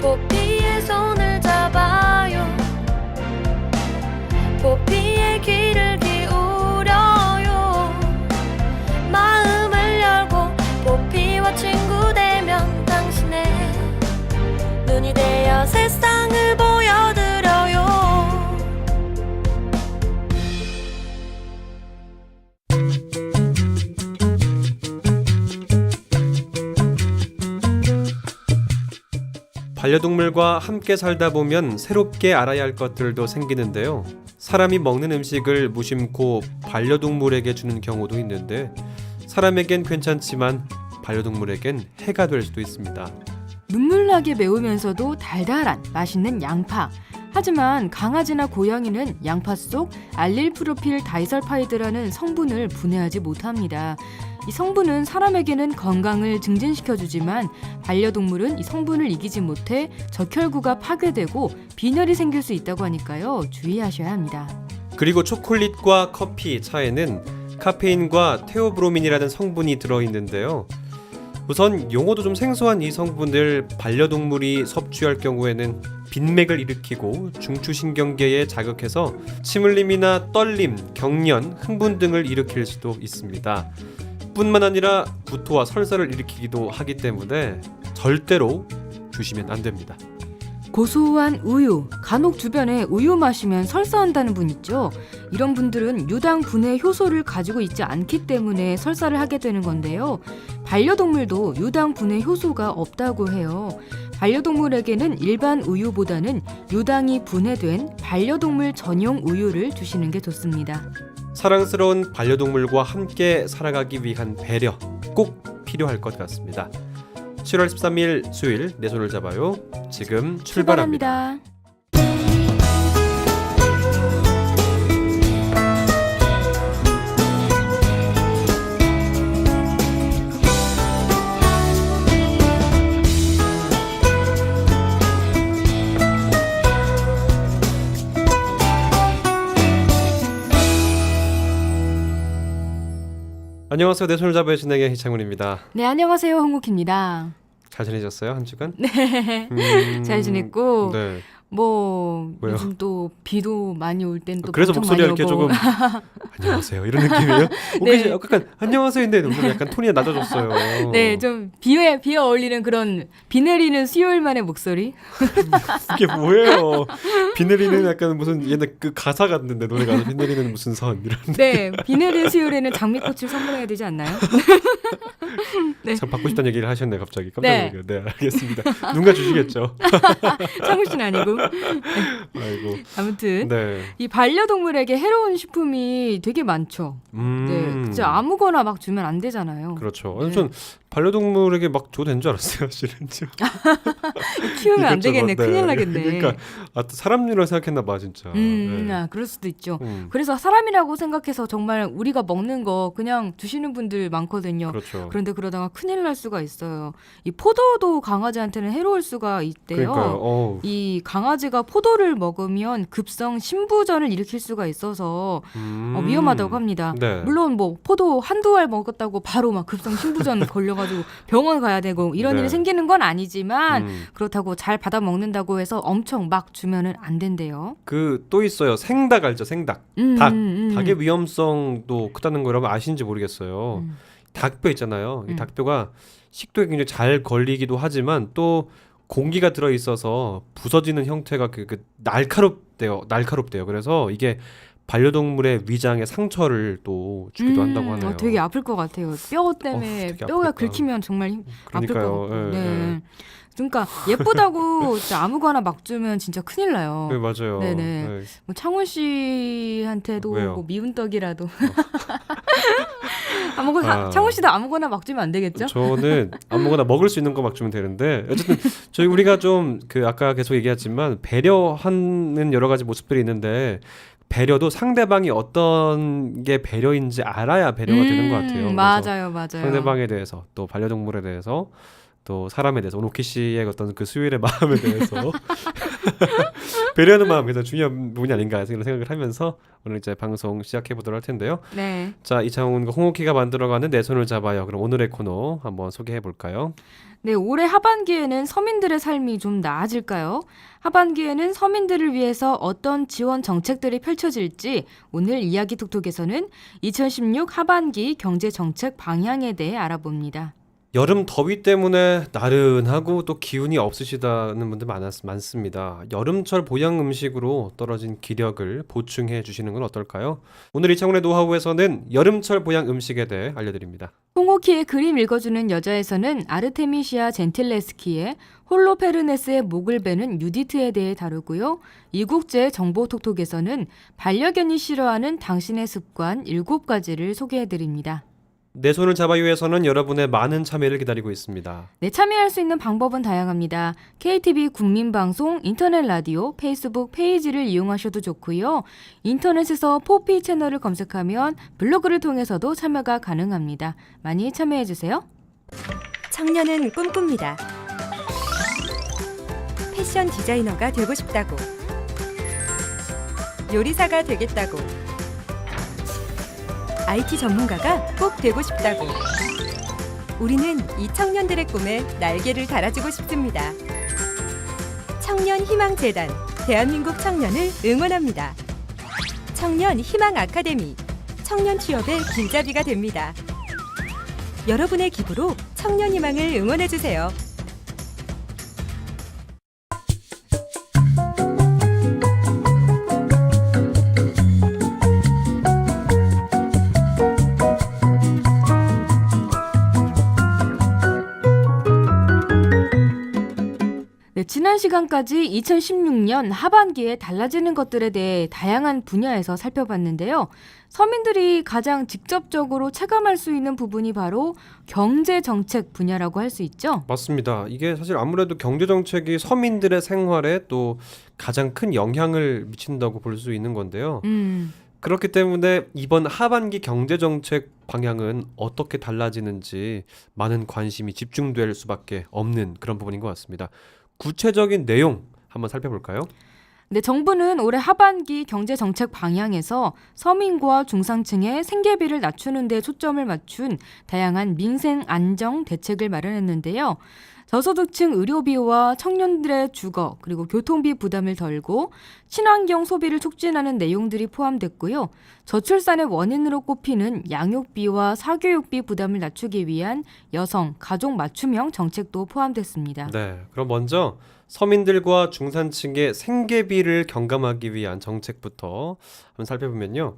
포피의 손을 잡아요. 포피의 귀를 기울여요. 마음을 열고 포피와 친구 되면 당신의 눈이 되어 세상을 보여드려요. 반려동물과 함께 살다 보면 새롭게 알아야 할 것들도 생기는데요. 사람이 먹는 음식을 무심코 반려동물에게 주는 경우도 있는데 사람에겐 괜찮지만 반려동물에겐 해가 될 수도 있습니다. 눈물나게 매우면서도 달달한 맛있는 양파. 하지만 강아지나 고양이는 양파 속 알릴프로필 다이설파이드라는 성분을 분해하지 못합니다. 이 성분은 사람에게는 건강을 증진시켜주지만 반려동물은 이 성분을 이기지 못해 적혈구가 파괴되고 빈혈이 생길 수 있다고 하니까요. 주의하셔야 합니다. 그리고 초콜릿과 커피 차에는 카페인과 테오브로민이라는 성분이 들어있는데요. 우선 용어도 좀 생소한 이 성분을 반려동물이 섭취할 경우에는 빈맥을 일으키고 중추신경계에 자극해서 침흘림이나 떨림, 경련, 흥분 등을 일으킬 수도 있습니다. 뿐만 아니라 구토와 설사를 일으키기도 하기 때문에 절대로 주시면 안 됩니다. 고소한 우유, 간혹 주변에 우유 마시면 설사한다는 분 있죠? 이런 분들은 유당 분해 효소를 가지고 있지 않기 때문에 설사를 하게 되는 건데요. 반려동물도 유당 분해 효소가 없다고 해요. 반려동물에게는 일반 우유보다는 유당이 분해된 반려동물 전용 우유를 주시는 게 좋습니다. 사랑스러운 반려동물과 함께 살아가기 위한 배려 꼭 필요할 것 같습니다. 7월 13일 수요일 내 손을 잡아요. 지금 출발합니다. 안녕하세요. 내 손을 잡아요 진행의 희창훈입니다. 네, 안녕하세요. 홍국희입니다. 잘 지내셨어요? 한 주간? 네, 잘 지냈고 네. 뭐 왜요? 요즘 또 비도 많이 올 땐 또 그래서 엄청 목소리가 많이 이렇게 오고. 조금 안녕하세요 이런 느낌이에요? 네. 약간 안녕하세요인데 목소리 약간 톤이 낮아졌어요. 네, 좀 비에 어울리는 그런 비 내리는 수요일만의 목소리. 이게 뭐예요? 비 내리는 약간 무슨 옛날 그 가사 같은데 노래가 비 내리는 무슨 선 이런. 네, 비 내리는 수요일에는 장미꽃을 선물해야 되지 않나요? 네. 참 받고 싶다는 얘기를 하셨네 갑자기. 깜짝 네. 놀랐네요. 네, 알겠습니다. 누가 주시겠죠? 창훈 씨는 아니고. 아이고. 아무튼 네. 이 반려동물에게 해로운 식품이 되게 많죠. 네, 진짜 아무거나 막 주면 안 되잖아요. 그렇죠. 네. 전 반려동물에게 막 줘도 되는 줄 알았어요. 실은 키우면 안 되겠네. 네. 큰일 나겠네. 그러니까 사람 일을 생각했나 봐 진짜. 네. 그럴 수도 있죠. 그래서 사람이라고 생각해서 정말 우리가 먹는 거 그냥 주시는 분들 많거든요. 그렇죠. 그런데 그러다가 큰일 날 수가 있어요. 이 포도도 강아지한테는 해로울 수가 있대요. 그러니까요. 이 강아지가 포도를 먹으면 급성 신부전을 일으킬 수가 있어서 위험하다고 합니다. 네. 물론 뭐 포도 한두 알 먹었다고 바로 막 급성 신부전 걸려가지고 병원 가야 되고 이런 네. 일이 생기는 건 아니지만 그렇다고 잘 받아 먹는다고 해서 엄청 막 주면은 안 된대요. 그 또 있어요. 생닭 알죠? 생닭. 닭의 위험성도 크다는 거 여러분 아시는지 모르겠어요. 닭뼈 있잖아요. 이 닭뼈가 식도에 굉장히 잘 걸리기도 하지만 또 공기가 들어 있어서 부서지는 형태가 그 날카롭대요. 그래서 이게 반려동물의 위장에 상처를 또 주기도 한다고 하네요. 되게 아플 것 같아요. 뼈 때문에 되게 뼈가 아프겠다. 긁히면 정말 아플 것 그러니까요. 같고. 예, 네. 예. 그러니까 예쁘다고 진짜 아무거나 막 주면 진짜 큰일 나요. 네, 맞아요. 네네. 네. 뭐 창훈 씨한테도 왜요? 뭐 미운 떡이라도 창훈 씨도 아무거나 막 주면 안 되겠죠? 저는 아무거나 먹을 수 있는 거 막 주면 되는데 어쨌든 우리가 좀 그 아까 계속 얘기했지만 배려하는 여러 가지 모습들이 있는데 배려도 상대방이 어떤 게 배려인지 알아야 배려가 되는 것 같아요. 맞아요. 상대방에 대해서 또 반려동물에 대해서 또 사람에 대해서 오노키 씨의 어떤 그 수요일의 마음에 대해서 배려하는 마음이 가장 중요한 부분이 아닌가 생각을 하면서 오늘 이제 방송 시작해 보도록 할 텐데요. 네. 자, 이창훈과 홍옥희가 만들어가는 내 손을 잡아요. 그럼 오늘의 코너 한번 소개해 볼까요? 네, 올해 하반기에는 서민들의 삶이 좀 나아질까요? 하반기에는 서민들을 위해서 어떤 지원 정책들이 펼쳐질지 오늘 이야기 톡톡에서는 2016 하반기 경제 정책 방향에 대해 알아봅니다. 여름 더위 때문에 나른하고 또 기운이 없으시다는 분들 많습니다. 여름철 보양 음식으로 떨어진 기력을 보충해 주시는 건 어떨까요? 오늘 이창훈의 노하우에서는 여름철 보양 음식에 대해 알려드립니다. 홍옥희의 그림 읽어주는 여자에서는 아르테미시아 젠틸레스키의 홀로페르네스의 목을 베는 유디트에 대해 다루고요. 이국제 정보톡톡에서는 반려견이 싫어하는 당신의 습관 7가지를 소개해드립니다. 내 손을 잡아요에서는 여러분의 많은 참여를 기다리고 있습니다. 네, 참여할 수 있는 방법은 다양합니다. KTV 국민방송, 인터넷 라디오, 페이스북 페이지를 이용하셔도 좋고요. 인터넷에서 포피 채널을 검색하면 블로그를 통해서도 참여가 가능합니다. 많이 참여해주세요. 청년은 꿈꿉니다. 패션 디자이너가 되고 싶다고. 요리사가 되겠다고. IT 전문가가 꼭 되고 싶다고. 우리는 이 청년들의 꿈에 날개를 달아주고 싶습니다. 청년희망재단, 대한민국 청년을 응원합니다. 청년 희망 아카데미, 청년 취업의 길잡이가 됩니다. 여러분의 기부로 청년 희망을 응원해주세요. 네, 지난 시간까지 2016년 하반기에 달라지는 것들에 대해 다양한 분야에서 살펴봤는데요. 서민들이 가장 직접적으로 체감할 수 있는 부분이 바로 경제정책 분야라고 할 수 있죠. 맞습니다. 이게 사실 아무래도 경제정책이 서민들의 생활에 또 가장 큰 영향을 미친다고 볼 수 있는 건데요. 그렇기 때문에 이번 하반기 경제정책 방향은 어떻게 달라지는지 많은 관심이 집중될 수밖에 없는 그런 부분인 것 같습니다. 구체적인 내용 한번 살펴볼까요? 네, 정부는 올해 하반기 경제정책 방향에서 서민과 중상층의 생계비를 낮추는 데 초점을 맞춘 다양한 민생 안정 대책을 마련했는데요. 저소득층 의료비와 청년들의 주거 그리고 교통비 부담을 덜고 친환경 소비를 촉진하는 내용들이 포함됐고요. 저출산의 원인으로 꼽히는 양육비와 사교육비 부담을 낮추기 위한 여성, 가족 맞춤형 정책도 포함됐습니다. 네, 그럼 먼저 서민들과 중산층의 생계비를 경감하기 위한 정책부터 한번 살펴보면요.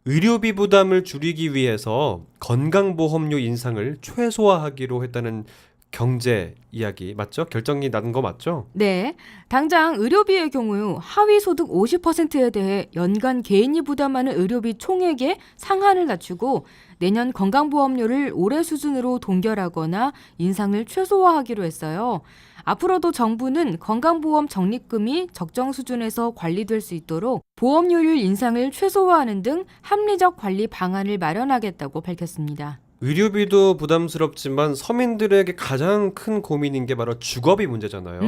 의료비 부담을 줄이기 위해서 건강보험료 인상을 최소화하기로 했다는 경제 이야기 맞죠? 결정이 난 거 맞죠? 네, 당장 의료비의 경우 하위 소득 50%에 대해 연간 개인이 부담하는 의료비 총액의 상한을 낮추고 내년 건강보험료를 올해 수준으로 동결하거나 인상을 최소화하기로 했어요. 앞으로도 정부는 건강보험 적립금이 적정 수준에서 관리될 수 있도록 보험료율 인상을 최소화하는 등 합리적 관리 방안을 마련하겠다고 밝혔습니다. 의료비도 부담스럽지만 서민들에게 가장 큰 고민인 게 바로 주거비 문제잖아요.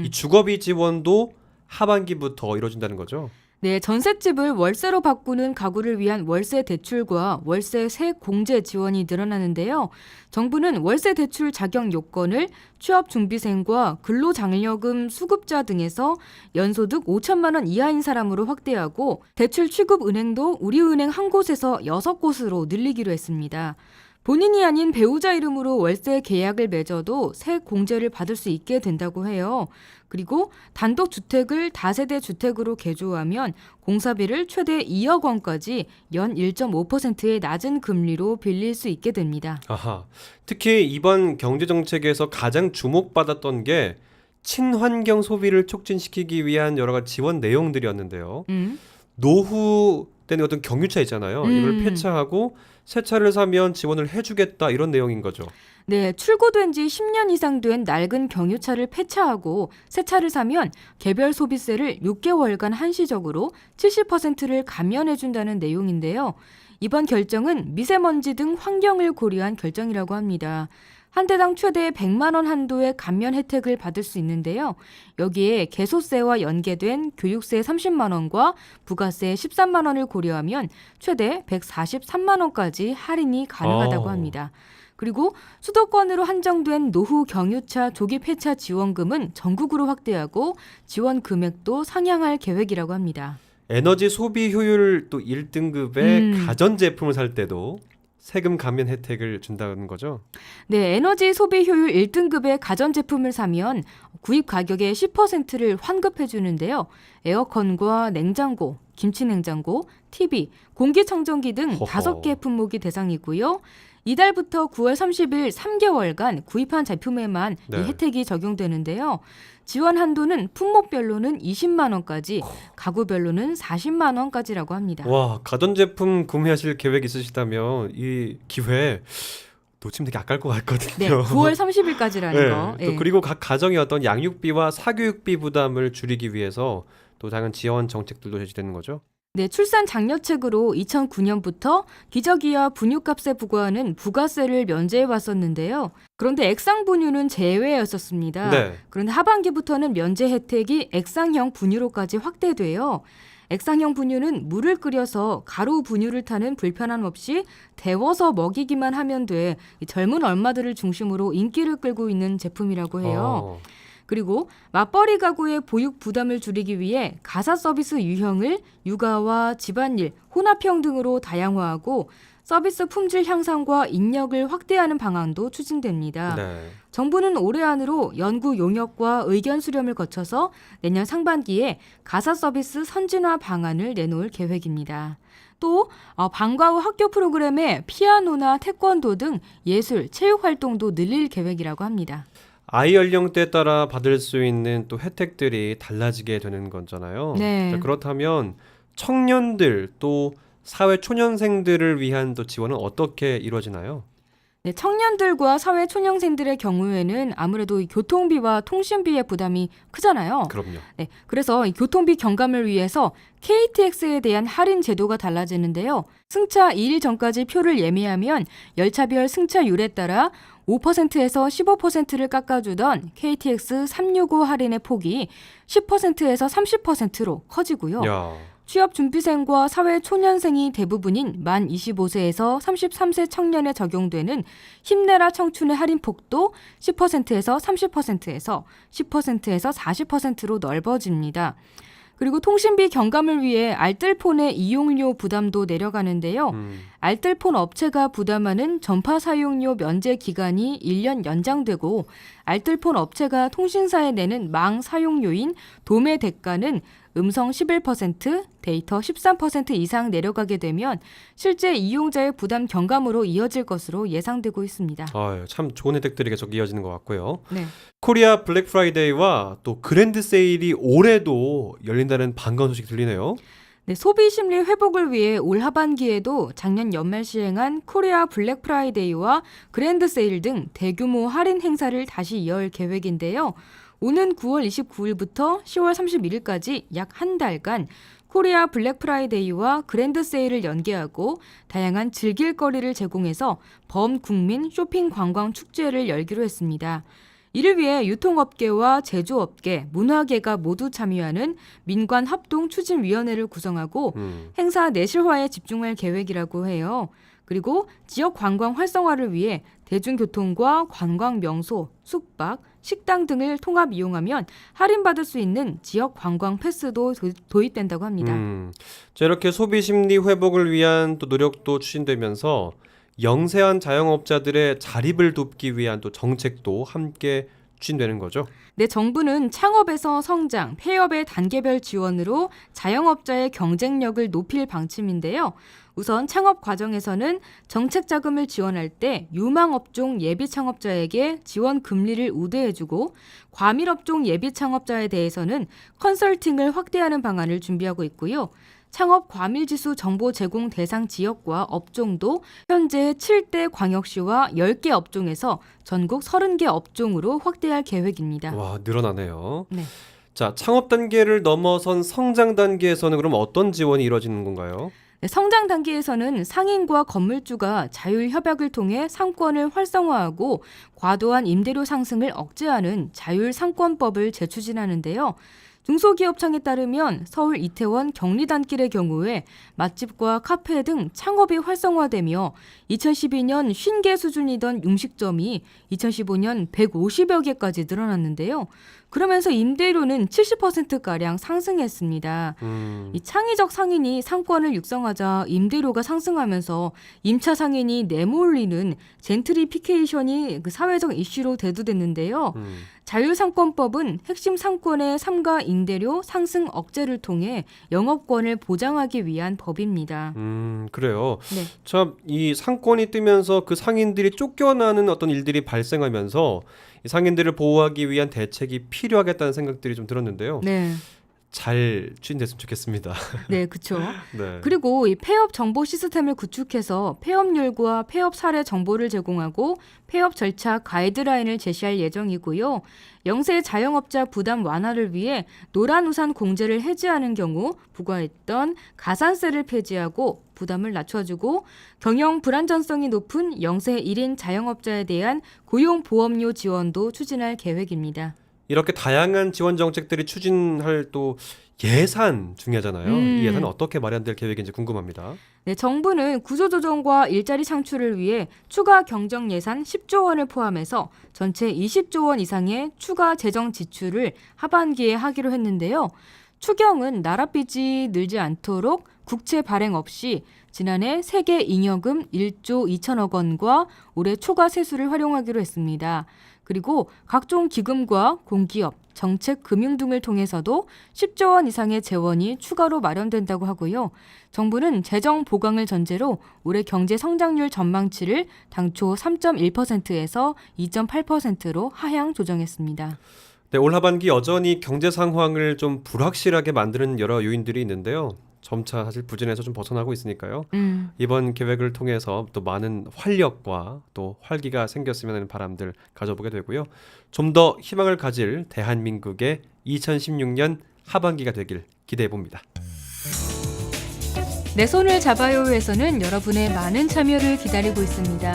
이 주거비 지원도 하반기부터 이루어진다는 거죠. 네, 전셋집을 월세로 바꾸는 가구를 위한 월세 대출과 월세 세액 공제 지원이 늘어나는데요. 정부는 월세 대출 자격 요건을 취업 준비생과 근로장려금 수급자 등에서 연소득 5천만 원 이하인 사람으로 확대하고 대출 취급 은행도 우리은행 한 곳에서 6곳으로 늘리기로 했습니다. 본인이 아닌 배우자 이름으로 월세 계약을 맺어도 세액 공제를 받을 수 있게 된다고 해요. 그리고 단독주택을 다세대 주택으로 개조하면 공사비를 최대 2억 원까지 연 1.5%의 낮은 금리로 빌릴 수 있게 됩니다. 아하, 특히 이번 경제정책에서 가장 주목받았던 게 친환경 소비를 촉진시키기 위한 여러 가지 지원 내용들이었는데요. 노후 때는 어떤 경유차 있잖아요. 이걸 폐차하고 새 차를 사면 지원을 해주겠다 이런 내용인 거죠. 네, 출고된 지 10년 이상 된 낡은 경유차를 폐차하고 새 차를 사면 개별 소비세를 6개월간 한시적으로 70%를 감면해준다는 내용인데요. 이번 결정은 미세먼지 등 환경을 고려한 결정이라고 합니다. 한 대당 최대 100만 원 한도의 감면 혜택을 받을 수 있는데요. 여기에 개소세와 연계된 교육세 30만 원과 부가세 13만 원을 고려하면 최대 143만 원까지 할인이 가능하다고 합니다. 그리고 수도권으로 한정된 노후 경유차 조기 폐차 지원금은 전국으로 확대하고 지원 금액도 상향할 계획이라고 합니다. 에너지 소비 효율 또 1등급의 가전제품을 살 때도 세금 감면 혜택을 준다는 거죠? 네, 에너지 소비 효율 1등급의 가전제품을 사면 구입 가격의 10%를 환급해 주는데요. 에어컨과 냉장고, 김치냉장고, TV, 공기청정기 등 허허. 5개 품목이 대상이고요. 이달부터 9월 30일 3개월간 구입한 제품에만 네. 이 혜택이 적용되는데요. 지원 한도는 품목별로는 20만 원까지, 가구별로는 40만 원까지라고 합니다. 와, 가전제품 구매하실 계획 있으시다면 이 기회 놓치면 되게 아까울 것 같거든요. 네, 9월 30일까지라는 거. 또 그리고 각 가정의 어떤 양육비와 사교육비 부담을 줄이기 위해서 또 다양한 지원 정책들도 제시되는 거죠. 네, 출산 장려책으로 2009년부터 기저귀와 분유값에 부과하는 부가세를 면제해 왔었는데요. 그런데 액상 분유는 제외였었습니다. 네. 그런데 하반기부터는 면제 혜택이 액상형 분유로까지 확대돼요. 액상형 분유는 물을 끓여서 가루 분유를 타는 불편함 없이 데워서 먹이기만 하면 돼. 이 젊은 엄마들을 중심으로 인기를 끌고 있는 제품이라고 해요. 그리고 맞벌이 가구의 보육 부담을 줄이기 위해 가사 서비스 유형을 육아와 집안일, 혼합형 등으로 다양화하고 서비스 품질 향상과 인력을 확대하는 방안도 추진됩니다. 네. 정부는 올해 안으로 연구 용역과 의견 수렴을 거쳐서 내년 상반기에 가사 서비스 선진화 방안을 내놓을 계획입니다. 또 방과 후 학교 프로그램에 피아노나 태권도 등 예술, 체육 활동도 늘릴 계획이라고 합니다. 아이 연령대에 따라 받을 수 있는 또 혜택들이 달라지게 되는 거잖아요. 네. 자, 그렇다면 청년들 또 사회 초년생들을 위한 또 지원은 어떻게 이루어지나요? 네, 청년들과 사회 초년생들의 경우에는 아무래도 이 교통비와 통신비의 부담이 크잖아요. 그럼요. 네, 그래서 이 교통비 경감을 위해서 KTX에 대한 할인 제도가 달라지는데요. 승차 2일 전까지 표를 예매하면 열차별 승차율에 따라 5%에서 15%를 깎아주던 KTX 365 할인의 폭이 10%에서 30%로 커지고요. 야. 취업 준비생과 사회 초년생이 대부분인 만 25세에서 33세 청년에 적용되는 힘내라 청춘의 할인폭도 10%에서 30%에서 10%에서 40%로 넓어집니다. 그리고 통신비 경감을 위해 알뜰폰의 이용료 부담도 내려가는데요. 알뜰폰 업체가 부담하는 전파 사용료 면제 기간이 1년 연장되고 알뜰폰 업체가 통신사에 내는 망 사용료인 도매 대가는 음성 11%, 데이터 13% 이상 내려가게 되면 실제 이용자의 부담 경감으로 이어질 것으로 예상되고 있습니다. 참 좋은 혜택들이 계속 이어지는 것 같고요. 네. 코리아 블랙 프라이데이와 또 그랜드 세일이 올해도 열린다는 반가운 소식 들리네요. 네, 소비 심리 회복을 위해 올 하반기에도 작년 연말 시행한 코리아 블랙 프라이데이와 그랜드 세일 등 대규모 할인 행사를 다시 이어올 계획인데요. 오는 9월 29일부터 10월 31일까지 약 한 달간 코리아 블랙 프라이데이와 그랜드 세일을 연계하고 다양한 즐길 거리를 제공해서 범국민 쇼핑 관광 축제를 열기로 했습니다. 이를 위해 유통업계와 제조업계, 문화계가 모두 참여하는 민관 합동 추진위원회를 구성하고 행사 내실화에 집중할 계획이라고 해요. 그리고 지역 관광 활성화를 위해 대중교통과 관광 명소, 숙박, 식당 등을 통합 이용하면 할인받을 수 있는 지역 관광 패스도 도입된다고 합니다. 자, 이렇게 소비 심리 회복을 위한 또 노력도 추진되면서 영세한 자영업자들의 자립을 돕기 위한 또 정책도 함께 추진되는 거죠. 네, 정부는 창업에서 성장, 폐업의 단계별 지원으로 자영업자의 경쟁력을 높일 방침인데요. 우선 창업 과정에서는 정책 자금을 지원할 때 유망업종 예비 창업자에게 지원 금리를 우대해주고 과밀업종 예비 창업자에 대해서는 컨설팅을 확대하는 방안을 준비하고 있고요. 창업 과밀지수 정보 제공 대상 지역과 업종도 현재 7대 광역시와 10개 업종에서 전국 30개 업종으로 확대할 계획입니다. 와, 늘어나네요. 네. 자, 창업 단계를 넘어선 성장 단계에서는 그럼 어떤 지원이 이루어지는 건가요? 네, 성장 단계에서는 상인과 건물주가 자율 협약을 통해 상권을 활성화하고 과도한 임대료 상승을 억제하는 자율 상권법을 재추진하는데요. 중소기업청에 따르면 서울 이태원 경리단길의 경우에 맛집과 카페 등 창업이 활성화되며 2012년 50개 수준이던 음식점이 2015년 150여 개까지 늘어났는데요. 그러면서 임대료는 70%가량 상승했습니다. 이 창의적 상인이 상권을 육성하자 임대료가 상승하면서 임차 상인이 내몰리는 젠트리피케이션이 그 사회적 이슈로 대두됐는데요. 자율상권법은 핵심 상권의 삼가 임대료 상승 억제를 통해 영업권을 보장하기 위한 법입니다. 그래요. 네. 참 이 상권이 뜨면서 그 상인들이 쫓겨나는 어떤 일들이 발생하면서 이 상인들을 보호하기 위한 대책이 필요하겠다는 생각들이 좀 들었는데요. 네. 잘 추진됐으면 좋겠습니다. 네, 그렇죠. 네. 그리고 이 폐업 정보 시스템을 구축해서 폐업률과 폐업 사례 정보를 제공하고 폐업 절차 가이드라인을 제시할 예정이고요. 영세 자영업자 부담 완화를 위해 노란우산 공제를 해지하는 경우 부과했던 가산세를 폐지하고 부담을 낮춰주고 경영 불안전성이 높은 영세 1인 자영업자에 대한 고용보험료 지원도 추진할 계획입니다. 이렇게 다양한 지원 정책들이 추진할 또 예산 중요하잖아요. 이 예산은 어떻게 마련될 계획인지 궁금합니다. 네, 정부는 구조조정과 일자리 창출을 위해 추가 경정 예산 10조 원을 포함해서 전체 20조 원 이상의 추가 재정 지출을 하반기에 하기로 했는데요. 추경은 나랏빚이 늘지 않도록 국채 발행 없이 지난해 세계 잉여금 1조 2천억 원과 올해 초과 세수를 활용하기로 했습니다. 그리고 각종 기금과 공기업, 정책, 금융 등을 통해서도 10조 원 이상의 재원이 추가로 마련된다고 하고요. 정부는 재정 보강을 전제로 올해 경제 성장률 전망치를 당초 3.1%에서 2.8%로 하향 조정했습니다. 네, 올 하반기 여전히 경제 상황을 좀 불확실하게 만드는 여러 요인들이 있는데요. 점차 사실 부진에서 좀 벗어나고 있으니까요. 이번 계획을 통해서 또 많은 활력과 또 활기가 생겼으면 하는 바람들 가져보게 되고요. 좀 더 희망을 가질 대한민국의 2016년 하반기가 되길 기대해 봅니다. 내 손을 잡아요에서는 여러분의 많은 참여를 기다리고 있습니다.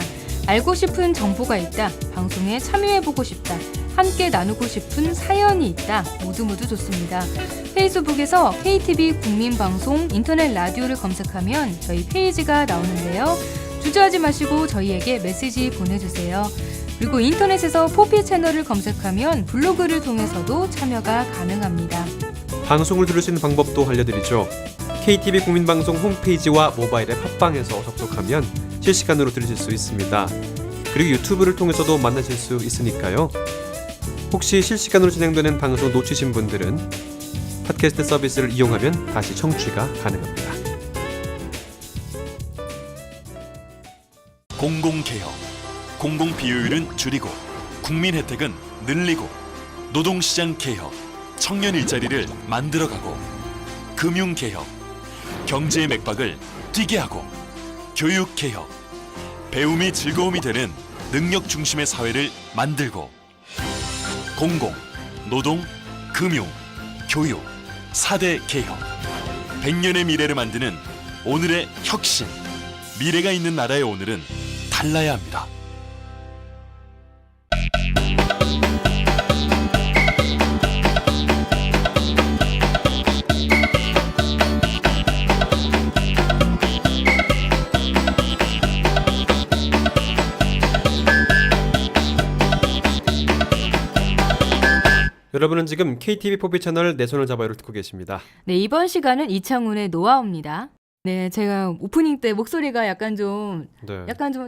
알고 싶은 정보가 있다, 방송에 참여해보고 싶다, 함께 나누고 싶은 사연이 있다, 모두 좋습니다. 페이스북에서 KTV 국민방송 인터넷 라디오를 검색하면 저희 페이지가 나오는데요. 주저하지 마시고 저희에게 메시지 보내주세요. 그리고 인터넷에서 포피 채널을 검색하면 블로그를 통해서도 참여가 가능합니다. 방송을 들을 수 있는 방법도 알려드리죠. KTV 국민방송 홈페이지와 모바일 앱 팟빵에서 접속하면 실시간으로 들으실 수 있습니다. 그리고 유튜브를 통해서도 만나실 수 있으니까요. 혹시 실시간으로 진행되는 방송 놓치신 분들은 팟캐스트 서비스를 이용하면 다시 청취가 가능합니다. 공공개혁, 공공비효율은 줄이고 국민 혜택은 늘리고 노동시장 개혁, 청년 일자리를 만들어가고 금융개혁, 경제의 맥박을 뛰게 하고 교육개혁, 배움이 즐거움이 되는 능력 중심의 사회를 만들고 공공, 노동, 금융, 교육, 4대 개혁 100년의 미래를 만드는 오늘의 혁신 미래가 있는 나라의 오늘은 달라야 합니다. 여러분은 지금 KTV 포피 채널 내 손을 잡아요를 듣고 계십니다. 네, 이번 시간은 이창훈의 노하우입니다. 네, 제가 오프닝 때 목소리가 약간 좀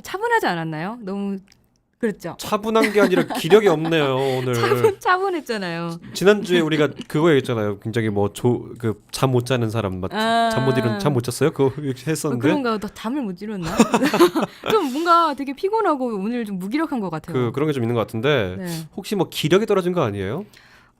차분하지 않았나요? 너무 그랬죠? 차분한 게 아니라 기력이 없네요 오늘. 차분했잖아요. 지난주에 우리가 그거 얘기했잖아요. 굉장히 뭐 잠 못 자는 사람 잠 못 잤어요? 그거 했었는데. 그런가? 나 잠을 못 이뤘나? 좀 뭔가 되게 피곤하고 오늘 좀 무기력한 것 같아요. 그런 게 좀 있는 것 같은데 네. 혹시 뭐 기력이 떨어진 거 아니에요?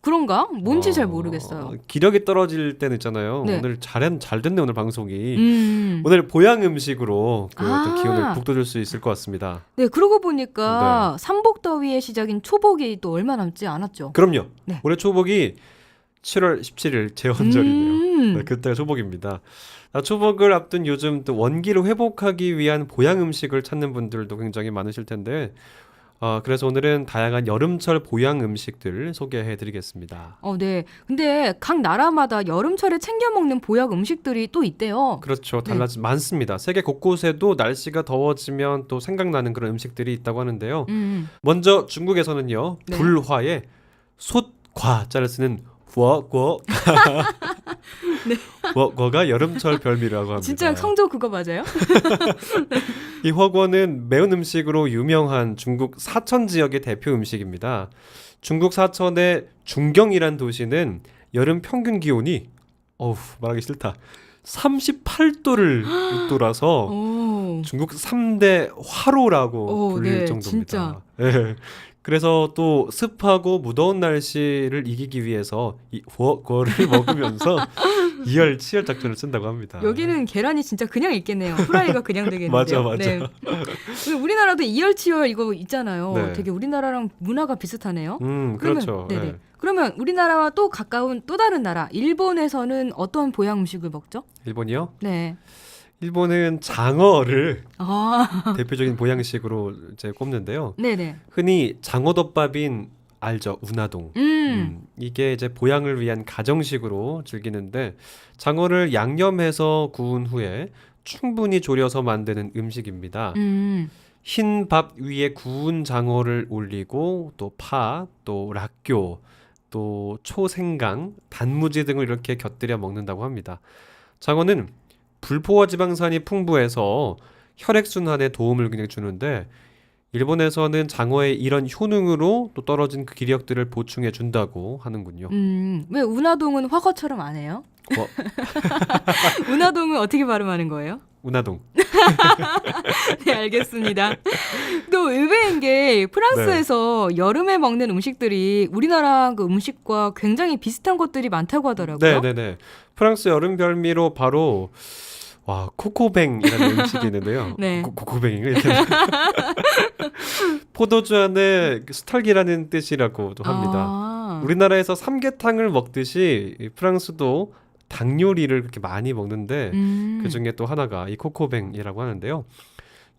그런가? 뭔지 잘 모르겠어요. 기력이 떨어질 때는 있잖아요. 네. 오늘 잘 됐네 오늘 방송이. 오늘 보양 음식으로 어떤 기운을 북돋을 수 있을 것 같습니다. 네, 그러고 보니까 삼복더위의 시작인 초복이 또 얼마 남지 않았죠. 그럼요. 네. 올해 초복이 7월 17일 제헌절이네요. 음. 네, 그때가 초복입니다. 초복을 앞둔 요즘 또 원기를 회복하기 위한 보양 음식을 찾는 분들도 굉장히 많으실 텐데 그래서 오늘은 다양한 여름철 보양 음식들 소개해드리겠습니다. 네. 근데 각 나라마다 여름철에 챙겨 먹는 보약 음식들이 또 있대요. 그렇죠. 많습니다. 세계 곳곳에도 날씨가 더워지면 또 생각나는 그런 음식들이 있다고 하는데요. 먼저 중국에서는요. 네. 불화에 솥과자를 쓰는 워궈 워궈가 여름철 별미라고 합니다. 진짜 성조 그거 맞아요? 이 허궈는 매운 음식으로 유명한 중국 사천 지역의 대표 음식입니다. 중국 사천의 중경이란 도시는 여름 평균 기온이 말하기 싫다. 38도를 웃돌아서 오. 중국 3대 화로라고 불릴 네, 정도입니다. 진짜. 네. 그래서 또 습하고 무더운 날씨를 이기기 위해서 이 허궈를 먹으면서 이열치열 작전을 쓴다고 합니다. 여기는 계란이 진짜 그냥 있겠네요. 후라이가 그냥 되겠는데요. 맞아. 네. 그리고 우리나라도 이열치열 이거 있잖아요. 네. 되게 우리나라랑 문화가 비슷하네요. 그렇죠. 네네. 네. 그러면 우리나라와 또 가까운 또 다른 나라, 일본에서는 어떤 보양 음식을 먹죠? 일본이요? 네. 일본은 장어를 아, 대표적인 보양식으로 이제 꼽는데요. 네네. 흔히 장어덮밥인 알죠? 우나동. 이게 이제 보양을 위한 가정식으로 즐기는데 장어를 양념해서 구운 후에 충분히 졸여서 만드는 음식입니다. 흰 밥 위에 구운 장어를 올리고 또 파, 또 락교, 또 초생강, 단무지 등을 이렇게 곁들여 먹는다고 합니다. 장어는 불포화 지방산이 풍부해서 혈액순환에 도움을 그냥 주는데 일본에서는 장어의 이런 효능으로 또 떨어진 그 기력들을 보충해 준다고 하는군요. 왜 운하동은 화거처럼 안 해요? 운하동은 어떻게 발음하는 거예요? 우나동. 네, 알겠습니다. 또 의외인 게 프랑스에서 여름에 먹는 음식들이 우리나라 그 음식과 굉장히 비슷한 것들이 많다고 하더라고요. 네네네. 프랑스 여름 별미로 바로 코코뱅이라는 음식이 있는데요. 네. 코코뱅이 포도주 안에 스탈기라는 뜻이라고도 합니다. 우리나라에서 삼계탕을 먹듯이 이 프랑스도 닭 요리를 그렇게 많이 먹는데 그 중에 또 하나가 이 코코뱅이라고 하는데요.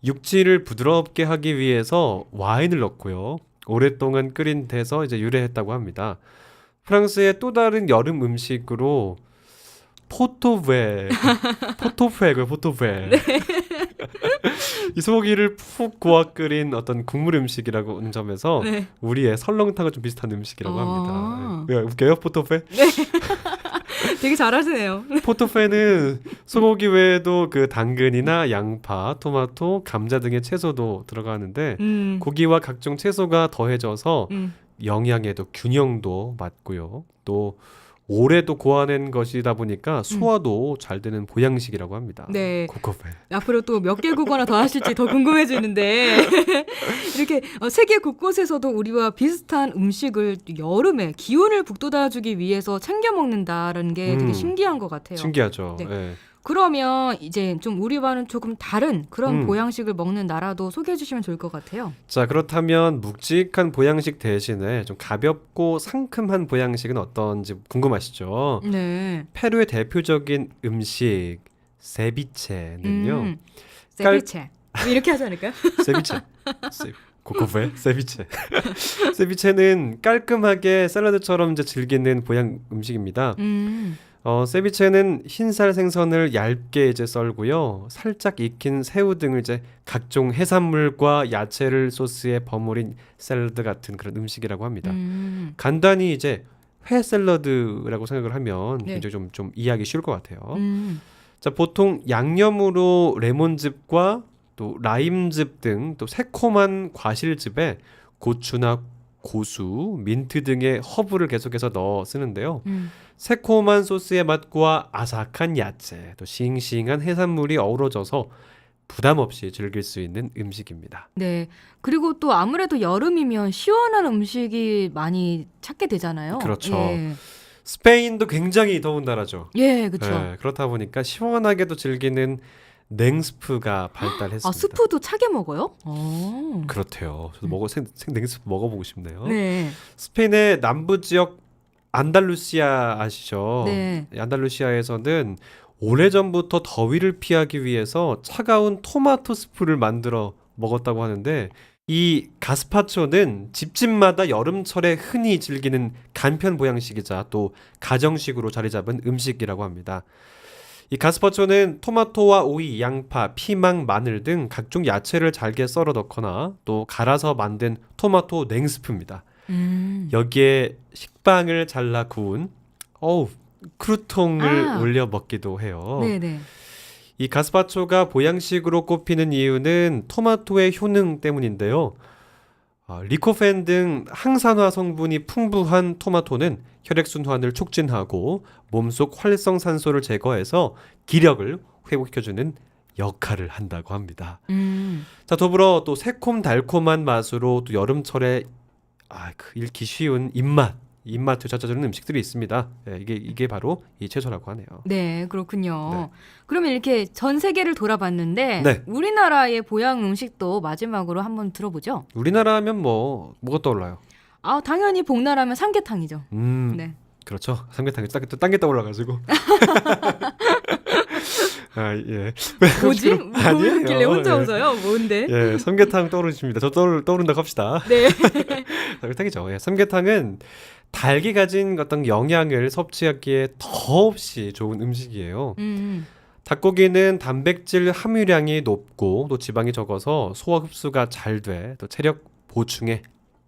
육질을 부드럽게 하기 위해서 와인을 넣고요. 오랫동안 끓인 데서 이제 유래했다고 합니다. 프랑스의 또 다른 여름 음식으로 포토베. 이 소고기를 푹 구워 끓인 어떤 국물 음식이라고 하는 점에서 네. 우리의 설렁탕과 좀 비슷한 음식이라고 아. 합니다. 왜 웃겨요, 포토페? 되게 잘하시네요. 포토페는 소고기 외에도 그 당근이나 양파, 토마토, 감자 등의 채소도 들어가는데 고기와 각종 채소가 더해져서 영양에도 균형도 맞고요. 또 오래도 고아낸 것이다 보니까 소화도 잘 되는 보양식이라고 합니다. 네. 코코페. 앞으로 또 몇 개 국어나 더 하실지 더 궁금해지는데 이렇게 세계 곳곳에서도 우리와 비슷한 음식을 여름에 기온을 북돋아주기 위해서 챙겨 먹는다라는 게 되게 신기한 것 같아요. 신기하죠. 네. 네. 그러면 이제 좀 우리와는 조금 다른 그런 보양식을 먹는 나라도 소개해 주시면 좋을 것 같아요. 자, 그렇다면 묵직한 보양식 대신에 좀 가볍고 상큼한 보양식은 어떤지 궁금하시죠? 네. 페루의 대표적인 음식 세비체는요. 세비체. 이렇게 하지 않을까요? 세비체. 코코페 세비체. 세비체는 깔끔하게 샐러드처럼 이제 즐기는 보양 음식입니다. 세비체는 흰살 생선을 얇게 이제 썰고요. 살짝 익힌 새우 등을 이제 각종 해산물과 야채를 소스에 버무린 샐러드 같은 그런 음식이라고 합니다. 간단히 이제 회 샐러드라고 생각을 하면 네. 굉장히 좀 이해하기 쉬울 것 같아요. 자, 보통 양념으로 레몬즙과 또 라임즙 등 또 새콤한 과실즙에 고추나 고수, 민트 등의 허브를 계속해서 넣어 쓰는데요. 새콤한 소스의 맛과 아삭한 야채, 또 싱싱한 해산물이 어우러져서 부담 없이 즐길 수 있는 음식입니다. 네. 그리고 또 아무래도 여름이면 시원한 음식이 많이 찾게 되잖아요. 그렇죠. 예, 스페인도 굉장히 더운 나라죠. 예 그렇죠. 네, 그렇다 보니까 시원하게도 즐기는 냉스프가 발달했습니다. 아, 스프도 차게 먹어요? 그렇대요. 저도 냉스프 먹어보고 싶네요. 네. 스페인의 남부 지역 안달루시아 아시죠? 네. 안달루시아에서는 오래전부터 더위를 피하기 위해서 차가운 토마토 스프를 만들어 먹었다고 하는데 이 가스파초는 집집마다 여름철에 흔히 즐기는 간편 보양식이자 또 가정식으로 자리 잡은 음식이라고 합니다. 이 가스파초는 토마토와 오이, 양파, 피망, 마늘 등 각종 야채를 잘게 썰어 넣거나 또 갈아서 만든 토마토 냉스프입니다. 여기에 식빵을 잘라 구운 크루통을 올려 먹기도 해요. 네네. 이 가스파초가 보양식으로 꼽히는 이유는 토마토의 효능 때문인데요. 리코펜 등 항산화 성분이 풍부한 토마토는 혈액순환을 촉진하고 몸속 활성산소를 제거해서 기력을 회복시켜주는 역할을 한다고 합니다. 자, 더불어 또 새콤달콤한 맛으로 또 여름철에 잃기 쉬운 입맛을 찾아주는 음식들이 있습니다. 네, 이게 바로 이 채소라고 하네요. 네, 그렇군요. 네. 그러면 이렇게 전 세계를 돌아봤는데 네. 우리나라의 보양 음식도 마지막으로 한번 들어보죠. 우리나라 하면 뭐가 떠올라요? 당연히 복나라면 삼계탕이죠. 네. 그렇죠. 삼계탕이 딴게 떠올라가지고. 예. 뭐지? 아니에요. 뭐길래 혼자 예. 웃어요? 뭔데? 예, 삼계탕 떠오르십니다. 저 떠오른다고 합시다. 네. 삼계탕이죠. 예, 삼계탕은 닭이 가진 어떤 영양을 섭취하기에 더없이 좋은 음식이에요. 닭고기는 단백질 함유량이 높고 또 지방이 적어서 소화 흡수가 잘 돼 또 체력 보충에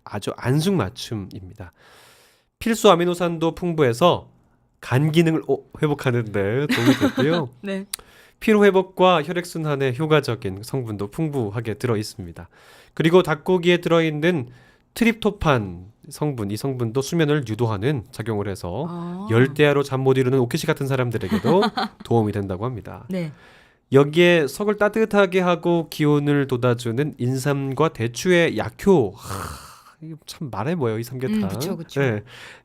아주 안승맞춤입니다. 필수 아미노산도 풍부해서 간 기능을 회복하는 데 도움이 되고요. 네. 피로 회복과 혈액 순환에 효과적인 성분도 풍부하게 들어 있습니다. 그리고 닭고기에 들어 있는 트립토판 성분, 이 성분도 수면을 유도하는 작용을 해서 열대야로 잠 못 이루는 오키시 같은 사람들에게도 도움이 된다고 합니다. 네. 여기에 속을 따뜻하게 하고 기운을 돋아주는 인삼과 대추의 약효. 이거 참 말해 뭐예요, 이 삼계탕. 그쵸. 네,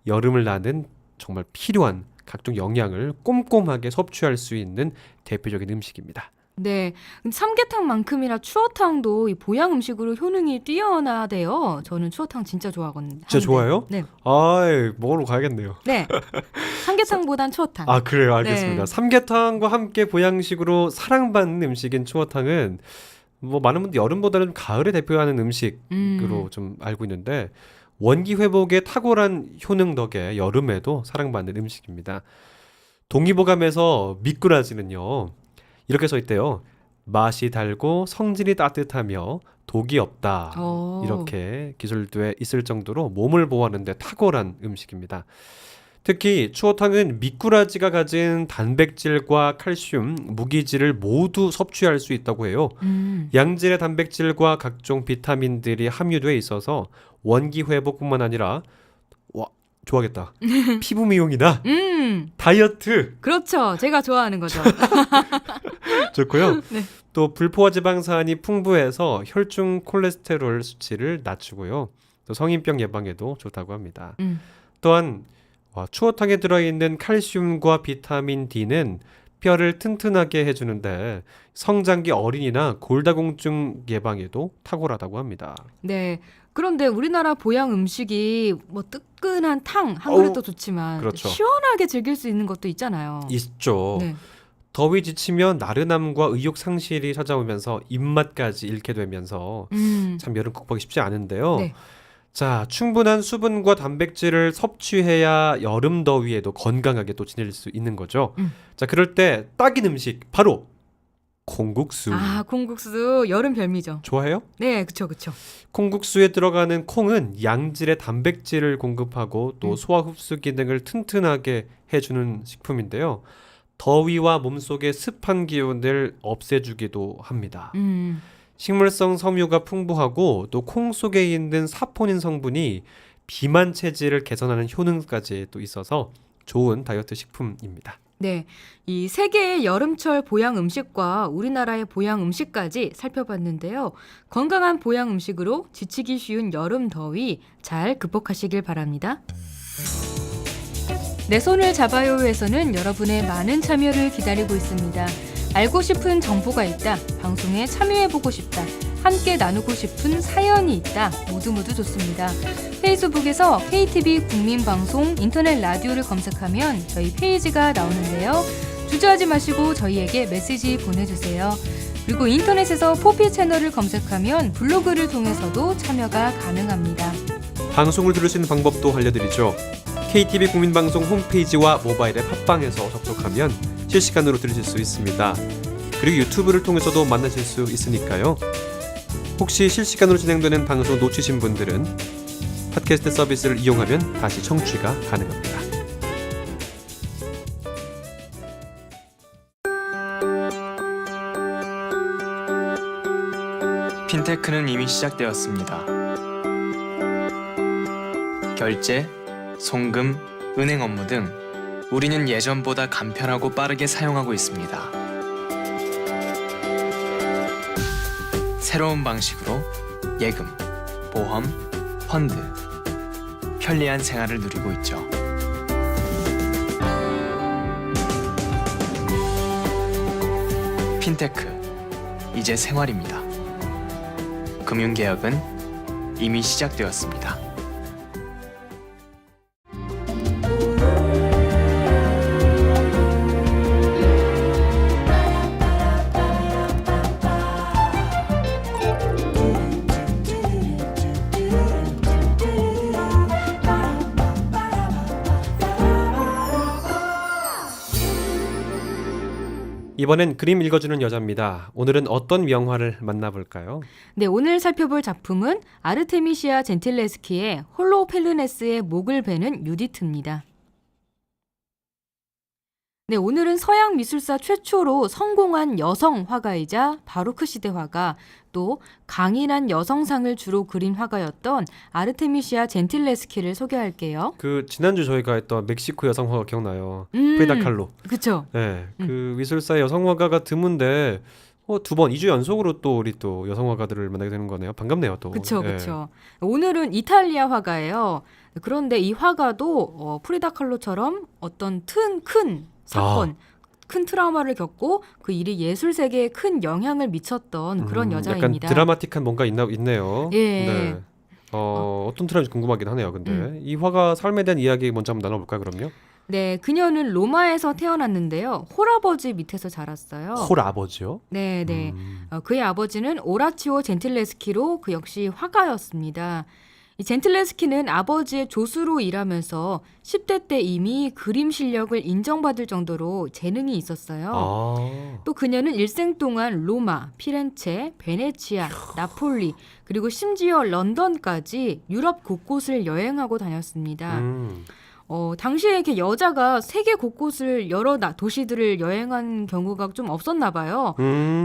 여름을 나는 정말 필요한 각종 영양을 꼼꼼하게 섭취할 수 있는 대표적인 음식입니다. 네. 삼계탕만큼이나 추어탕도 이 보양 음식으로 효능이 뛰어나대요. 저는 추어탕 진짜 좋아하거든요. 진짜 좋아요? 네. 먹으러 가야겠네요. 네. 삼계탕보단 추어탕. 그래요. 알겠습니다. 네. 삼계탕과 함께 보양식으로 사랑받는 음식인 추어탕은 많은 분들 여름보다는 좀 가을에 대표하는 음식으로 좀 알고 있는데 원기 회복에 탁월한 효능 덕에 여름에도 사랑받는 음식입니다. 동의보감에서 미꾸라지는요. 이렇게 써 있대요. 맛이 달고 성질이 따뜻하며 독이 없다. 이렇게 기술돼 있을 정도로 몸을 보호하는 데 탁월한 음식입니다. 특히 추어탕은 미꾸라지가 가진 단백질과 칼슘, 무기질을 모두 섭취할 수 있다고 해요. 양질의 단백질과 각종 비타민들이 함유돼 있어서 원기 회복뿐만 아니라 좋아하겠다. 피부 미용이나 다이어트 그렇죠. 제가 좋아하는 거죠. 좋고요. 네. 또 불포화 지방산이 풍부해서 혈중 콜레스테롤 수치를 낮추고요. 또 성인병 예방에도 좋다고 합니다. 또한 추어탕에 들어있는 칼슘과 비타민 D는 뼈를 튼튼하게 해주는데 성장기 어린이나 골다공증 예방에도 탁월하다고 합니다. 네. 그런데 우리나라 보양 음식이 뜨끈한 탕 한 그릇도 좋지만 그렇죠. 시원하게 즐길 수 있는 것도 있잖아요. 있죠. 네. 더위 지치면 나른함과 의욕 상실이 찾아오면서 입맛까지 잃게 되면서 참 여름 극복이 쉽지 않은데요. 네. 자, 충분한 수분과 단백질을 섭취해야 여름 더위에도 건강하게 또 지낼 수 있는 거죠. 자, 그럴 때 딱인 음식 바로 콩국수. 콩국수 여름 별미죠. 좋아해요? 네, 그쵸. 콩국수에 들어가는 콩은 양질의 단백질을 공급하고 또 소화 흡수 기능을 튼튼하게 해주는 식품인데요. 더위와 몸속의 습한 기운을 없애주기도 합니다. 식물성 섬유가 풍부하고 또 콩 속에 있는 사포닌 성분이 비만 체질을 개선하는 효능까지 또 있어서 좋은 다이어트 식품입니다. 네, 이 세계의 여름철 보양 음식과 우리나라의 보양 음식까지 살펴봤는데요. 건강한 보양 음식으로 지치기 쉬운 여름 더위 잘 극복하시길 바랍니다. 내 손을 잡아요에서는 여러분의 많은 참여를 기다리고 있습니다. 알고 싶은 정보가 있다, 방송에 참여해보고 싶다, 함께 나누고 싶은 사연이 있다. 모두 좋습니다. 페이스북에서 KTV 국민방송 인터넷 라디오를 검색하면 저희 페이지가 나오는데요. 주저하지 마시고 저희에게 메시지 보내주세요. 그리고 인터넷에서 포피 채널을 검색하면 블로그를 통해서도 참여가 가능합니다. 방송을 들을 수 있는 방법도 알려드리죠. KTV 국민방송 홈페이지와 모바일 앱 팟빵에서 접속하면 실시간으로 들으실 수 있습니다. 그리고 유튜브를 통해서도 만나실 수 있으니까요. 혹시 실시간으로 진행되는 방송 놓치신 분들은 팟캐스트 서비스를 이용하면 다시 청취가 가능합니다. 핀테크는 이미 시작되었습니다. 결제, 송금, 은행 업무 등 우리는 예전보다 간편하고 빠르게 사용하고 있습니다. 새로운 방식으로 예금, 보험, 펀드, 편리한 생활을 누리고 있죠. 핀테크, 이제 생활입니다. 금융개혁은 이미 시작되었습니다. 이번엔 그림 읽어주는 여자입니다. 오늘은 어떤 명화를 만나볼까요? 네, 오늘 살펴볼 작품은 아르테미시아 젠틸레스키의 홀로펠르네스의 목을 베는 유디트입니다. 네, 오늘은 서양 미술사 최초로 성공한 여성 화가이자 바로크 시대 화가, 또 강인한 여성상을 주로 그린 화가였던 아르테미시아 젠틸레스키를 소개할게요. 그 지난주 저희가 했던 멕시코 여성 화가 기억나요? 프리다 칼로. 그쵸. 네, 그 미술사의 여성 화가가 드문데 2주 연속으로 또 우리 또 여성 화가들을 만나게 되는 거네요. 반갑네요 또. 그쵸. 네. 오늘은 이탈리아 화가예요. 그런데 이 화가도 프리다 칼로처럼 어떤 큰 사건, 큰 트라우마를 겪고 그 일이 예술 세계에 큰 영향을 미쳤던 그런 여자입니다. 약간 드라마틱한 뭔가 있네요. 예. 네. 어떤 트라우마인지 궁금하긴 하네요. 근데 이 화가 삶에 대한 이야기 먼저 한번 나눠볼까요? 그럼요. 네, 그녀는 로마에서 태어났는데요. 홀아버지 밑에서 자랐어요. 홀아버지요? 네. 그의 아버지는 오라치오 젠틸레스키로 그 역시 화가였습니다. 이 젠틸레스키는 아버지의 조수로 일하면서 10대 때 이미 그림 실력을 인정받을 정도로 재능이 있었어요. 또 그녀는 일생 동안 로마, 피렌체, 베네치아, 나폴리, 그리고 심지어 런던까지 유럽 곳곳을 여행하고 다녔습니다. 당시에 이렇게 여자가 세계 곳곳을 여러 도시들을 여행한 경우가 좀 없었나 봐요.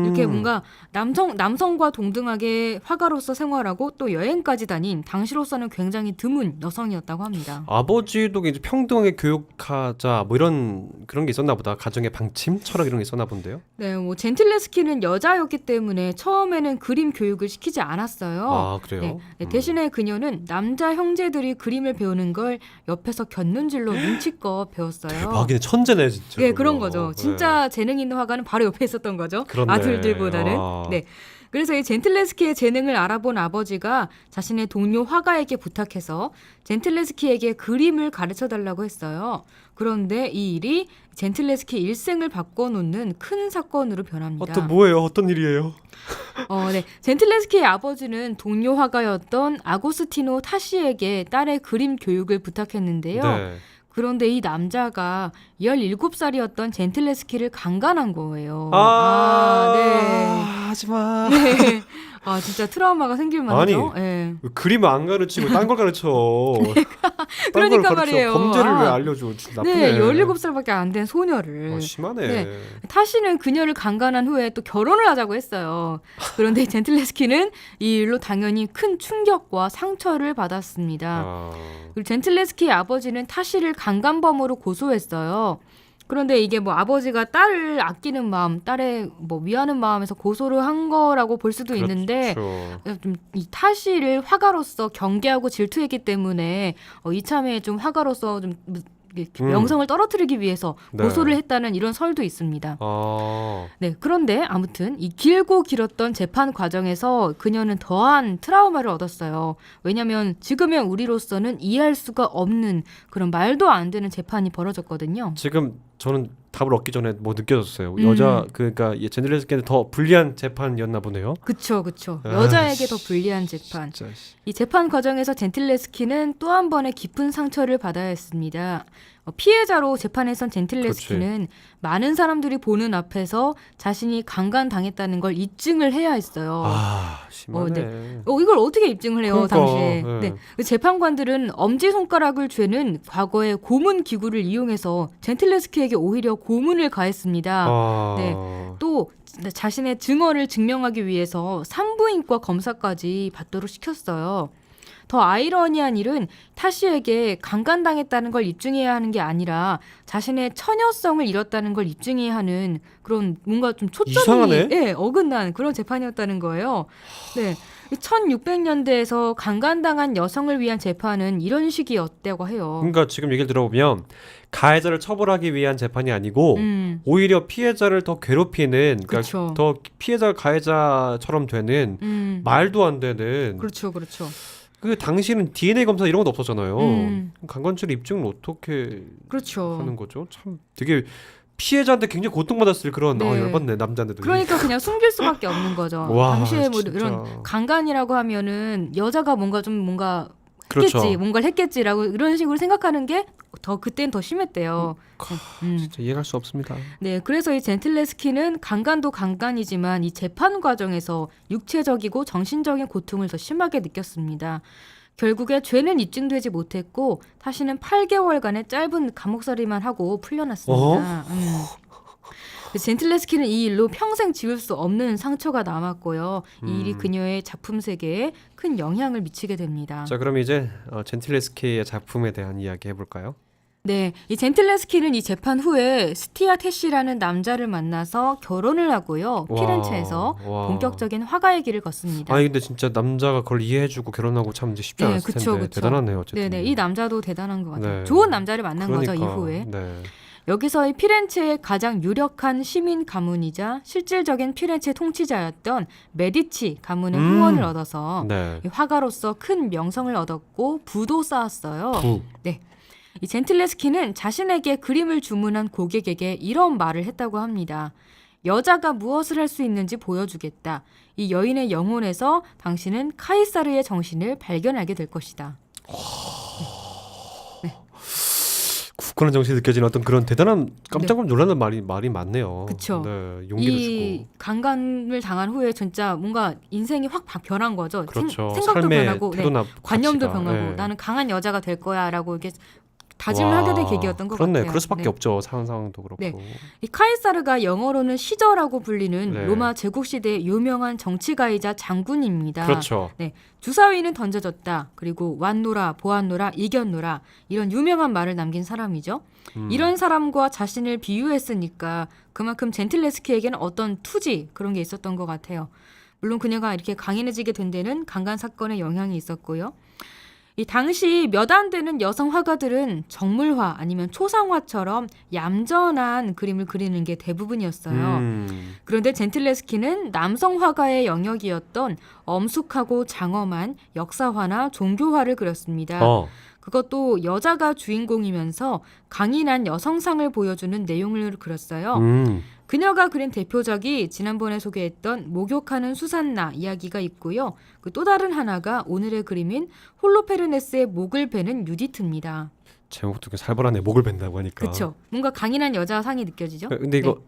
이렇게 뭔가 남성과 동등하게 화가로서 생활하고 또 여행까지 다닌 당시로서는 굉장히 드문 여성이었다고 합니다. 아버지도 이제 평등하게 교육하자 뭐 이런 그런 게 있었나 보다. 가정의 방침, 철학 이런 게 있었나 본데요. 네, 뭐 젠틸레스키는 여자였기 때문에 처음에는 그림 교육을 시키지 않았어요. 아, 그래요? 네, 대신에 그녀는 남자 형제들이 그림을 배우는 걸 옆에서 곁눈질로 눈치껏 배웠어요. 대박이네. 천재네 진짜. 네, 그런 거죠. 진짜 재능 있는 화가는 바로 옆에 있었던 거죠. 그렇네. 아들들보다는. 네. 그래서 이 젠틸레스키의 재능을 알아본 아버지가 자신의 동료 화가에게 부탁해서 젠틸레스키에게 그림을 가르쳐달라고 했어요. 그런데 이 일이 젠틸레스키 일생을 바꿔놓는 큰 사건으로 변합니다. 뭐예요? 어떤 일이에요? 네. 젠틸레스키의 아버지는 동료 화가였던 아고스티노 타시에게 딸의 그림 교육을 부탁했는데요. 네. 그런데 이 남자가 17살이었던 젠틸레스키를 강간한 거예요. 네. 하지마. 네. 진짜 트라우마가 생길 만하죠. 아니, 네. 그림을 안 가르치고 딴 걸 가르쳐. 그러니까 말이에요. 범죄를 왜 알려줘? 진짜 나쁘네. 네, 17살밖에 안 된 소녀를. 심하네. 네. 타시는 그녀를 강간한 후에 또 결혼을 하자고 했어요. 그런데 젠틸레스키는 이 일로 당연히 큰 충격과 상처를 받았습니다. 그리고 젠틸레스키의 아버지는 타시를 강간범으로 고소했어요. 그런데 이게 뭐 아버지가 딸을 아끼는 마음, 딸의 뭐 위하는 마음에서 고소를 한 거라고 볼 수도 있는데 좀 이 타시를 화가로서 경계하고 질투했기 때문에 이참에 좀 화가로서 좀 명성을 떨어뜨리기 위해서 네. 고소를 했다는 이런 설도 있습니다. 아, 네, 그런데 아무튼 이 길고 길었던 재판 과정에서 그녀는 더한 트라우마를 얻었어요. 왜냐하면 지금의 우리로서는 이해할 수가 없는 그런 말도 안 되는 재판이 벌어졌거든요. 지금 저는 답을 얻기 전에 뭐 느껴졌어요. 여자 그러니까 이 젠틀레스키는 더 불리한 재판이었나 보네요. 그쵸, 그쵸. 아, 여자에게 더 불리한 재판. 진짜. 이 재판 과정에서 젠틀레스키는 또 한 번의 깊은 상처를 받아야 했습니다. 피해자로 재판에선 젠틀레스키는 많은 사람들이 보는 앞에서 자신이 강간당했다는 걸 입증을 해야 했어요. 아, 심하네. 이걸 어떻게 입증을 해요, 그러니까, 당시에. 네. 네. 그 재판관들은 엄지손가락을 죄는 과거에 고문 기구를 이용해서 젠틀레스키에게 오히려 고문을 가했습니다. 아, 네. 또 자신의 증언을 증명하기 위해서 산부인과 검사까지 받도록 시켰어요. 더 아이러니한 일은 타시에게 강간당했다는 걸 입증해야 하는 게 아니라 자신의 처녀성을 잃었다는 걸 입증해야 하는 그런 뭔가 좀 초점이 이상하네? 예, 어긋난 그런 재판이었다는 거예요. 네. 1600년대에서 강간당한 여성을 위한 재판은 이런 식이었다고 해요. 그러니까 지금 얘기를 들어보면 가해자를 처벌하기 위한 재판이 아니고 오히려 피해자를 더 괴롭히는, 그러니까 그쵸. 더 피해자가 가해자처럼 되는 말도 안 되는. 그렇죠, 그렇죠. 그 당시는 DNA 검사 이런 건 없었잖아요. 음. 강간죄를 입증을 어떻게 그렇죠. 하는 거죠? 참 되게 피해자한테 굉장히 고통받았을 그런 네. 열받네 남자인데도. 그러니까 그냥 숨길 수밖에 없는 거죠. 와, 당시에 뭐 진짜. 이런 강간이라고 하면은 여자가 뭔가 그렇죠. 했겠지, 뭔가를 했겠지라고 이런 식으로 생각하는 게 더 그때는 더 심했대요. 진짜 이해할 수 없습니다. 네, 그래서 이 젠틀레스키는 강간도 강간이지만 이 재판 과정에서 육체적이고 정신적인 고통을 더 심하게 느꼈습니다. 결국에 죄는 입증되지 못했고 다시는 8개월간의 짧은 감옥살이만 하고 풀려났습니다. 젠틀레스키는 이 일로 평생 지울 수 없는 상처가 남았고요. 이 일이 그녀의 작품 세계에 큰 영향을 미치게 됩니다. 자, 그럼 이제 젠틀레스키의 작품에 대한 이야기 해볼까요? 네, 이 젠틀레스키는 이 재판 후에 스티아 테시라는 남자를 만나서 결혼을 하고요. 피렌체에서 와. 본격적인 화가의 길을 걷습니다. 아니 근데 진짜 남자가 그걸 이해해주고 결혼하고 참 이제 쉽지 네, 않았을 그쵸, 텐데 그쵸. 대단하네요. 어쨌든. 네네, 이 남자도 대단한 것 같아요. 네. 좋은 남자를 만난 거죠, 그러니까, 이후에. 네. 여기서 이 피렌체의 가장 유력한 시민 가문이자 실질적인 피렌체 통치자였던 메디치 가문의 후원을 얻어서 네. 이 화가로서 큰 명성을 얻었고 부도 쌓았어요. 부. 네. 이 젠틀레스키는 자신에게 그림을 주문한 고객에게 이런 말을 했다고 합니다. 여자가 무엇을 할 수 있는지 보여주겠다. 이 여인의 영혼에서 당신은 카이사르의 정신을 발견하게 될 것이다. 굳건한 정신이 느껴지는 어떤 그런 대단한 깜짝 놀라는 말이 많네요. 그쵸. 네, 용기를 이 주고. 강간을 당한 후에 진짜 뭔가 인생이 확 변한 거죠. 그렇죠. 생각도 삶의 변하고 태도나 관념도 가치가. 변하고 네. 나는 강한 여자가 될 거야라고 이렇게 다짐을 하게 된 계기였던 것 그렇네. 같아요. 그럴 수밖에 네. 없죠. 상황도 그렇고. 네. 이 카이사르가 영어로는 시저라고 불리는 네. 로마 제국 시대의 유명한 정치가이자 장군입니다. 그렇죠. 네, 주사위는 던져졌다. 그리고 왔노라, 보았노라, 이겼노라 이런 유명한 말을 남긴 사람이죠. 이런 사람과 자신을 비유했으니까 그만큼 젠틀레스키에게는 어떤 투지 그런 게 있었던 것 같아요. 물론 그녀가 이렇게 강인해지게 된 데는 강간 사건의 영향이 있었고요. 이 당시 몇 안 되는 여성 화가들은 정물화 아니면 초상화처럼 얌전한 그림을 그리는 게 대부분이었어요. 그런데 젠틀레스키는 남성 화가의 영역이었던 엄숙하고 장엄한 역사화나 종교화를 그렸습니다. 그것도 여자가 주인공이면서 강인한 여성상을 보여주는 내용을 그렸어요. 그녀가 그린 대표작이 지난번에 소개했던 목욕하는 수산나 이야기가 있고요. 그 또 다른 하나가 오늘의 그림인 홀로페르네스의 목을 베는 유디트입니다. 제목도 꽤 살벌하네. 목을 벤다고 하니까. 그렇죠. 뭔가 강인한 여자상이 느껴지죠. 근데 이거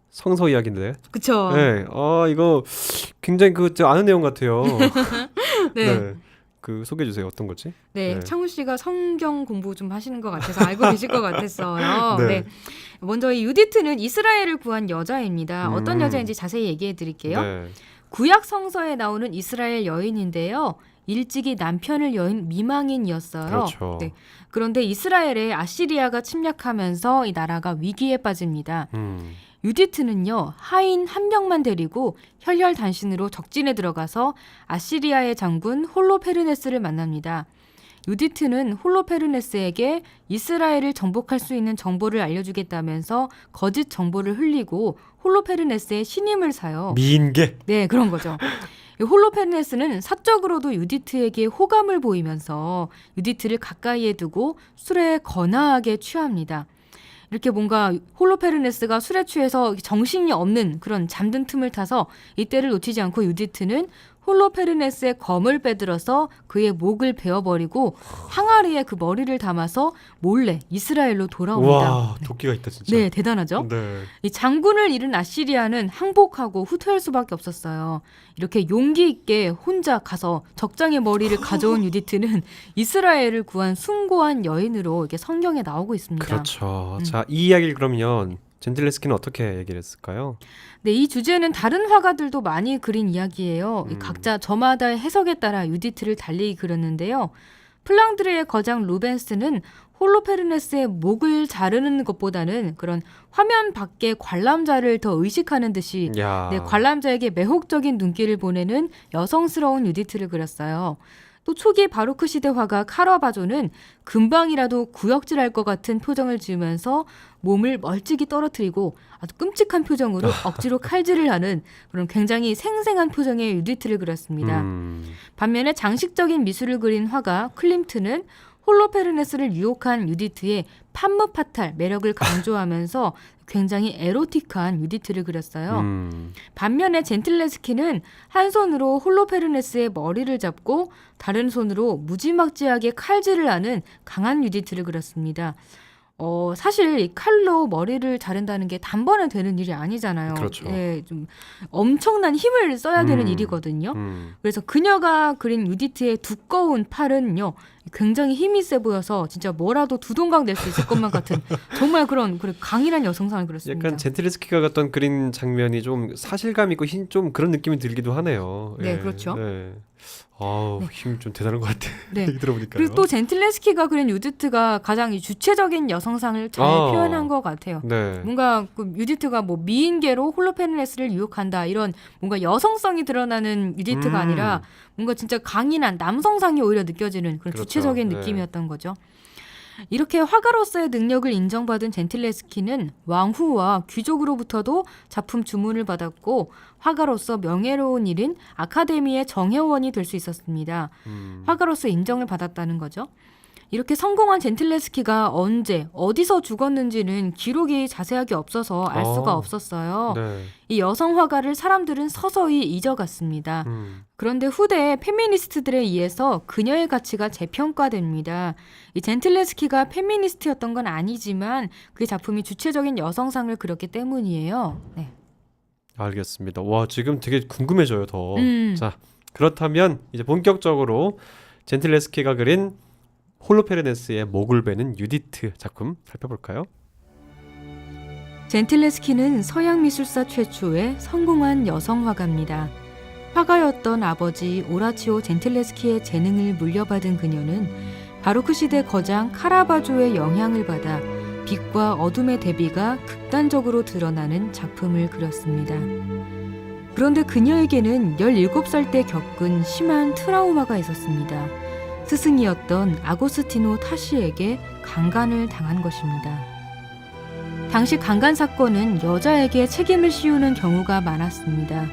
성서 이야기인데. 그렇죠. 네. 이거 굉장히 저 아는 내용 같아요. 네. 네. 그 소개해 주세요. 어떤 거지? 네, 네. 창훈 씨가 성경 공부 좀 하시는 것 같아서 알고 계실 것 같았어요. 네. 네. 먼저 이 유디트는 이스라엘을 구한 여자입니다. 어떤 여자인지 자세히 얘기해 드릴게요. 네. 구약 성서에 나오는 이스라엘 여인인데요. 일찍이 남편을 여인 미망인이었어요. 그렇죠. 네. 그런데 이스라엘에 아시리아가 침략하면서 이 나라가 위기에 빠집니다. 유디트는요, 하인 한 명만 데리고 혈혈단신으로 적진에 들어가서 아시리아의 장군 홀로페르네스를 만납니다. 유디트는 홀로페르네스에게 이스라엘을 정복할 수 있는 정보를 알려주겠다면서 거짓 정보를 흘리고 홀로페르네스의 신임을 사요. 미인계. 네, 그런 거죠. 이 홀로페르네스는 사적으로도 유디트에게 호감을 보이면서 유디트를 가까이에 두고 술에 거나하게 취합니다. 이렇게 뭔가 홀로페르네스가 술에 취해서 정신이 없는 그런 잠든 틈을 타서 이때를 놓치지 않고 유디트는 홀로페르네스의 검을 빼들어서 그의 목을 베어버리고 항아리에 그 머리를 담아서 몰래 이스라엘로 돌아옵니다. 와, 도끼가 있다 진짜. 네, 대단하죠? 네. 이 장군을 잃은 아시리아는 항복하고 후퇴할 수밖에 없었어요. 이렇게 용기 있게 혼자 가서 적장의 머리를 가져온 유디트는 이스라엘을 구한 숭고한 여인으로 이렇게 성경에 나오고 있습니다. 그렇죠. 자, 이 이야기를 그러면 젠틀레스키는 어떻게 얘기를 했을까요? 네, 이 주제는 다른 화가들도 많이 그린 이야기예요. 이 각자 저마다의 해석에 따라 유디트를 달리 그렸는데요. 플랑드르의 거장 루벤스는 홀로페르네스의 목을 자르는 것보다는 그런 화면 밖의 관람자를 더 의식하는 듯이 야. 네, 관람자에게 매혹적인 눈길을 보내는 여성스러운 유디트를 그렸어요. 또 초기 바로크 시대 화가 카라바조는 금방이라도 구역질할 것 같은 표정을 지으면서 몸을 멀찍이 떨어뜨리고 아주 끔찍한 표정으로 억지로 칼질을 하는 그런 굉장히 생생한 표정의 유디트를 그렸습니다. 반면에 장식적인 미술을 그린 화가 클림트는 홀로페르네스를 유혹한 유디트의 판무파탈 매력을 강조하면서 굉장히 에로틱한 유디트를 그렸어요. 반면에 젠틀레스키는 한 손으로 홀로페르네스의 머리를 잡고 다른 손으로 무지막지하게 칼질을 하는 강한 유디트를 그렸습니다. 사실 이 칼로 머리를 자른다는 게 단번에 되는 일이 아니잖아요. 그렇죠. 예, 좀 엄청난 힘을 써야 되는 일이거든요. 그래서 그녀가 그린 유디트의 두꺼운 팔은요, 굉장히 힘이 세 보여서 진짜 뭐라도 두 동강 낼 수 있을 것만 같은 정말 그런 강인한 여성상을 그렸습니다. 약간 젠틀레스키가 어떤 그린 장면이 좀 사실감 있고 좀 그런 느낌이 들기도 하네요. 네, 예, 그렇죠. 네. 힘 좀 대단한 것 같아. 네. 얘기 들어보니까요. 그리고 또 젠틀레스키가 그린 유디트가 가장 이 주체적인 여성상을 잘 표현한 것 같아요. 네. 뭔가 그 유디트가 뭐 미인계로 홀로페르네스를 유혹한다 이런 뭔가 여성성이 드러나는 유디트가 아니라 뭔가 진짜 강인한 남성상이 오히려 느껴지는 그런 그렇죠. 주체적인 네. 느낌이었던 거죠. 이렇게 화가로서의 능력을 인정받은 젠틀레스키는 왕후와 귀족으로부터도 작품 주문을 받았고 화가로서 명예로운 일인 아카데미의 정회원이 될 수 있었습니다. 화가로서 인정을 받았다는 거죠. 이렇게 성공한 젠틀레스키가 언제 어디서 죽었는지는 기록이 자세하게 없어서 알 수가 없었어요. 네. 이 여성 화가를 사람들은 서서히 잊어갔습니다. 그런데 후대에 페미니스트들에 의해서 그녀의 가치가 재평가됩니다. 이 젠틀레스키가 페미니스트였던 건 아니지만 그의 작품이 주체적인 여성상을 그렸기 때문이에요. 네. 알겠습니다. 와, 지금 되게 궁금해져요, 더. 음. 자, 그렇다면 이제 본격적으로 젠틀레스키가 그린 홀로페르네스의 목을 베는 유디트 작품 살펴볼까요? 젠틀레스키는 서양 미술사 최초의 성공한 여성 화가입니다. 화가였던 아버지 오라치오 젠틀레스키의 재능을 물려받은 그녀는 바로크 시대 거장 카라바조의 영향을 받아 빛과 어둠의 대비가 극단적으로 드러나는 작품을 그렸습니다. 그런데 그녀에게는 17살 때 겪은 심한 트라우마가 있었습니다. 스승이었던 아고스티노 타시에게 강간을 당한 것입니다. 당시 강간 사건은 여자에게 책임을 씌우는 경우가 많았습니다.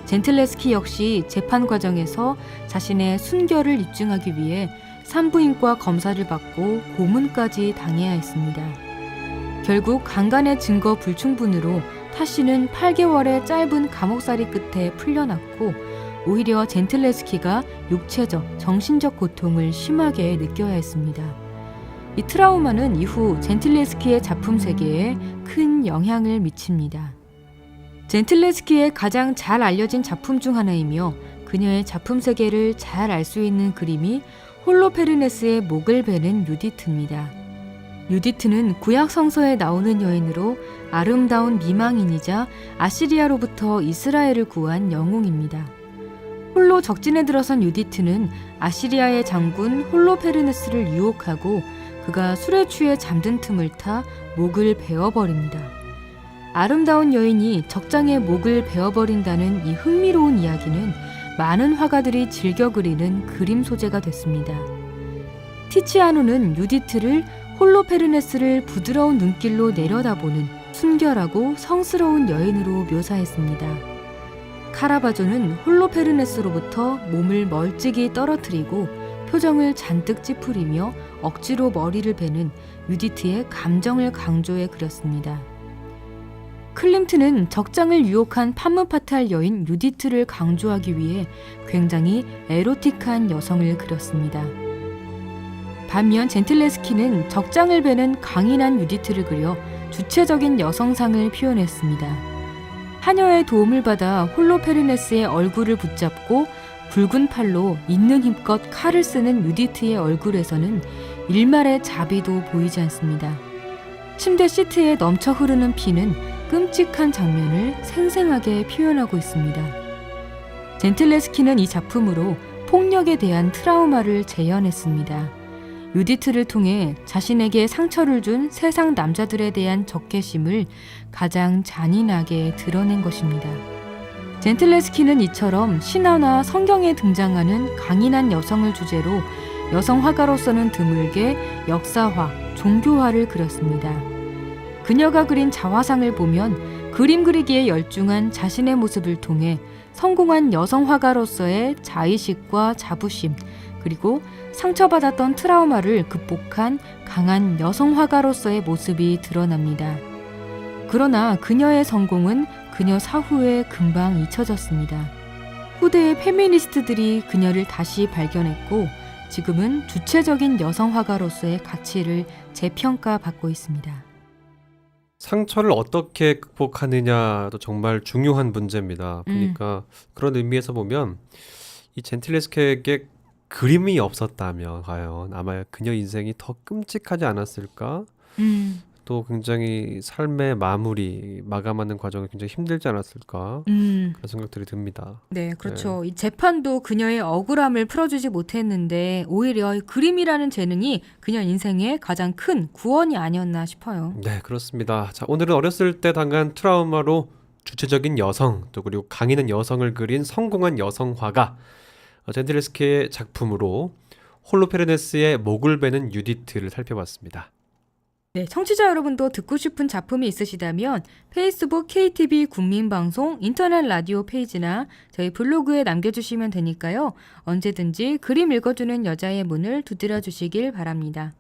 젠틀레스키 역시 재판 과정에서 자신의 순결을 입증하기 위해 산부인과 검사를 받고 고문까지 당해야 했습니다. 결국 강간의 증거 불충분으로 타시는 8개월의 짧은 감옥살이 끝에 풀려났고 오히려 젠틀레스키가 육체적, 정신적 고통을 심하게 느껴야 했습니다. 이 트라우마는 이후 젠틀레스키의 작품 세계에 큰 영향을 미칩니다. 젠틀레스키의 가장 잘 알려진 작품 중 하나이며 그녀의 작품 세계를 잘 알 수 있는 그림이 홀로페르네스의 목을 베는 유디트입니다. 유디트는 구약 성서에 나오는 여인으로 아름다운 미망인이자 아시리아로부터 이스라엘을 구한 영웅입니다. 홀로 적진에 들어선 유디트는 아시리아의 장군 홀로페르네스를 유혹하고 그가 술에 취해 잠든 틈을 타 목을 베어버립니다. 아름다운 여인이 적장의 목을 베어버린다는 이 흥미로운 이야기는 많은 화가들이 즐겨 그리는 그림 소재가 됐습니다. 티치아노는 유디트를 홀로페르네스를 부드러운 눈길로 내려다보는 순결하고 성스러운 여인으로 묘사했습니다. 카라바조는 홀로페르네스로부터 몸을 멀찍이 떨어뜨리고 표정을 잔뜩 찌푸리며 억지로 머리를 베는 유디트의 감정을 강조해 그렸습니다. 클림트는 적장을 유혹한 판무파탈 여인 유디트를 강조하기 위해 굉장히 에로틱한 여성을 그렸습니다. 반면 젠틀레스키는 적장을 베는 강인한 유디트를 그려 주체적인 여성상을 표현했습니다. 하녀의 도움을 받아 홀로페르네스의 얼굴을 붙잡고 굵은 팔로 있는 힘껏 칼을 쓰는 유디트의 얼굴에서는 일말의 자비도 보이지 않습니다. 침대 시트에 넘쳐 흐르는 피는 끔찍한 장면을 생생하게 표현하고 있습니다. 젠틀레스키는 이 작품으로 폭력에 대한 트라우마를 재현했습니다. 유디트를 통해 자신에게 상처를 준 세상 남자들에 대한 적개심을 가장 잔인하게 드러낸 것입니다. 젠틀레스키는 이처럼 신화나 성경에 등장하는 강인한 여성을 주제로 여성 화가로서는 드물게 역사화, 종교화를 그렸습니다. 그녀가 그린 자화상을 보면 그림 그리기에 열중한 자신의 모습을 통해 성공한 여성 화가로서의 자의식과 자부심, 그리고 상처받았던 트라우마를 극복한 강한 여성 화가로서의 모습이 드러납니다. 그러나 그녀의 성공은 그녀 사후에 금방 잊혀졌습니다. 후대의 페미니스트들이 그녀를 다시 발견했고 지금은 주체적인 여성 화가로서의 가치를 재평가받고 있습니다. 상처를 어떻게 극복하느냐도 정말 중요한 문제입니다. 그러니까 그런 의미에서 보면 이 젠틀레스키에게 그림이 없었다면 과연 아마 그녀 인생이 더 끔찍하지 않았을까? 또 굉장히 삶의 마감하는 과정이 굉장히 힘들지 않았을까? 그런 생각들이 듭니다. 네, 그렇죠. 이 재판도 그녀의 억울함을 풀어주지 못했는데 오히려 그림이라는 재능이 그녀 인생의 가장 큰 구원이 아니었나 싶어요. 네, 그렇습니다. 자, 오늘은 어렸을 때 당한 트라우마로 주체적인 여성, 또 그리고 강인한 여성을 그린 성공한 여성 화가 젠틀레스키의 작품으로 홀로페르네스의 목을 베는 유디트를 살펴봤습니다. 네, 청취자 여러분도 듣고 싶은 작품이 있으시다면 페이스북 KTV 국민방송 인터넷 라디오 페이지나 저희 블로그에 남겨주시면 되니까요. 언제든지 그림 읽어주는 여자의 문을 두드려 주시길 바랍니다.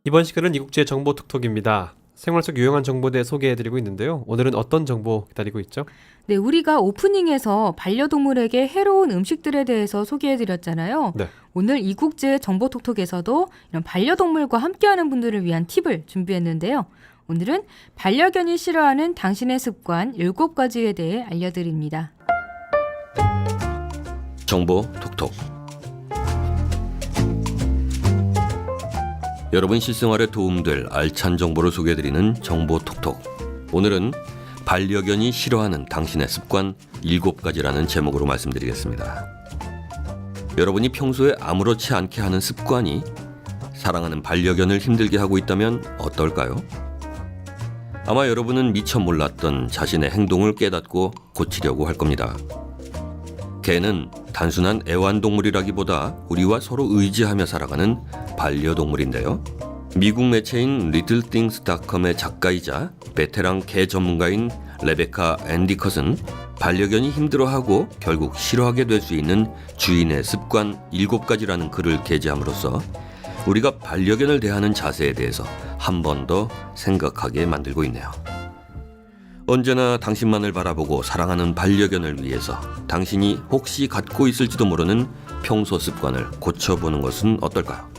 이번 시간은 이국지의 정보 톡톡입니다. 생활 속 유용한 정보들 소개해드리고 있는데요. 오늘은 어떤 정보 기다리고 있죠? 네, 우리가 오프닝에서 반려동물에게 해로운 음식들에 대해서 소개해드렸잖아요. 네. 오늘 이국지의 정보 톡톡에서도 이런 반려동물과 함께하는 분들을 위한 팁을 준비했는데요. 오늘은 반려견이 싫어하는 당신의 습관 7가지에 대해 알려드립니다. 정보 톡톡. 여러분 실생활에 도움될 알찬 정보를 소개해드리는 정보 톡톡. 오늘은 반려견이 싫어하는 당신의 습관 7가지라는 제목으로 말씀드리겠습니다. 여러분이 평소에 아무렇지 않게 하는 습관이 사랑하는 반려견을 힘들게 하고 있다면 어떨까요? 아마 여러분은 미처 몰랐던 자신의 행동을 깨닫고 고치려고 할 겁니다. 개는 단순한 애완동물이라기보다 우리와 서로 의지하며 살아가는 반려동물인데요. 미국 매체인 littleThings.com의 작가이자 베테랑 개 전문가인 레베카 앤디컷은 반려견이 힘들어하고 결국 싫어하게 될 수 있는 주인의 습관 7가지라는 글을 게재함으로써 우리가 반려견을 대하는 자세에 대해서 한 번 더 생각하게 만들고 있네요. 언제나 당신만을 바라보고 사랑하는 반려견을 위해서 당신이 혹시 갖고 있을지도 모르는 평소 습관을 고쳐보는 것은 어떨까요?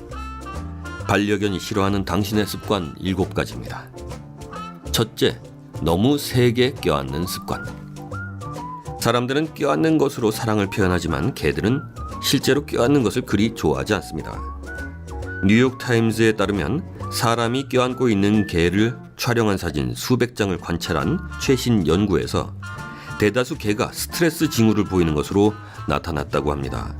반려견이 싫어하는 당신의 습관 7가지입니다. 첫째, 너무 세게 껴안는 습관. 사람들은 껴안는 것으로 사랑을 표현하지만 개들은 실제로 껴안는 것을 그리 좋아하지 않습니다. 뉴욕타임즈에 따르면 사람이 껴안고 있는 개를 촬영한 사진 수백 장을 관찰한 최신 연구에서 대다수 개가 스트레스 징후를 보이는 것으로 나타났다고 합니다.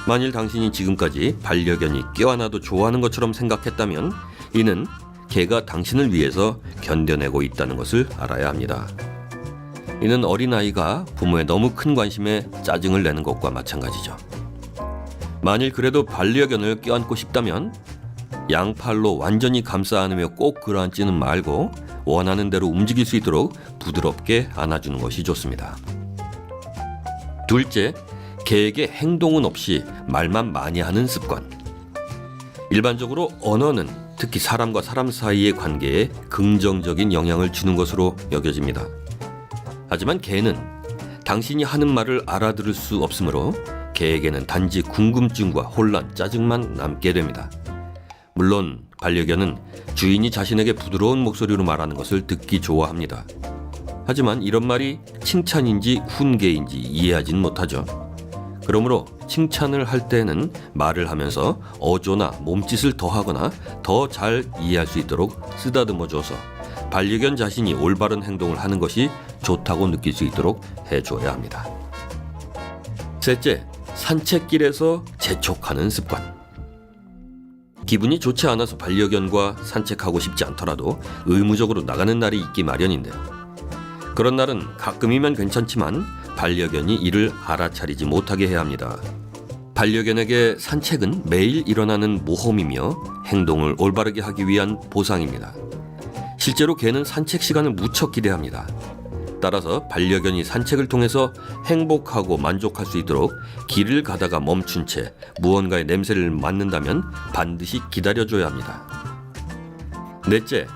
만일 당신이 지금까지 반려견이 껴안아도 좋아하는 것처럼 생각했다면 이는 개가 당신을 위해서 견뎌내고 있다는 것을 알아야 합니다. 이는 어린아이가 부모의 너무 큰 관심에 짜증을 내는 것과 마찬가지죠. 만일 그래도 반려견을 껴안고 싶다면 양팔로 완전히 감싸 안으며 꼭 끌어안지는 말고 원하는 대로 움직일 수 있도록 부드럽게 안아주는 것이 좋습니다. 둘째, 개에게 행동은 없이 말만 많이 하는 습관. 일반적으로 언어는 특히 사람과 사람 사이의 관계에 긍정적인 영향을 주는 것으로 여겨집니다. 하지만 개는 당신이 하는 말을 알아들을 수 없으므로 개에게는 단지 궁금증과 혼란, 짜증만 남게 됩니다. 물론 반려견은 주인이 자신에게 부드러운 목소리로 말하는 것을 듣기 좋아합니다. 하지만 이런 말이 칭찬인지 훈계인지 이해하진 못하죠. 그러므로 칭찬을 할 때는 말을 하면서 어조나 몸짓을 더하거나 더 잘 이해할 수 있도록 쓰다듬어 줘서 반려견 자신이 올바른 행동을 하는 것이 좋다고 느낄 수 있도록 해줘야 합니다. 셋째, 산책길에서 재촉하는 습관. 기분이 좋지 않아서 반려견과 산책하고 싶지 않더라도 의무적으로 나가는 날이 있기 마련인데요. 그런 날은 가끔이면 괜찮지만 반려견이 이를 알아차리지 못하게 해야 합니다. 반려견에게 산책은 매일 일어나는 모험이며 행동을 올바르게 하기 위한 보상입니다. 실제로 개는 산책 시간을 무척 기대합니다. 따라서 반려견이 산책을 통해서 행복하고 만족할 수 있도록 길을 가다가 멈춘 채 무언가의 냄새를 맡는다면 반드시 기다려줘야 합니다. 넷째,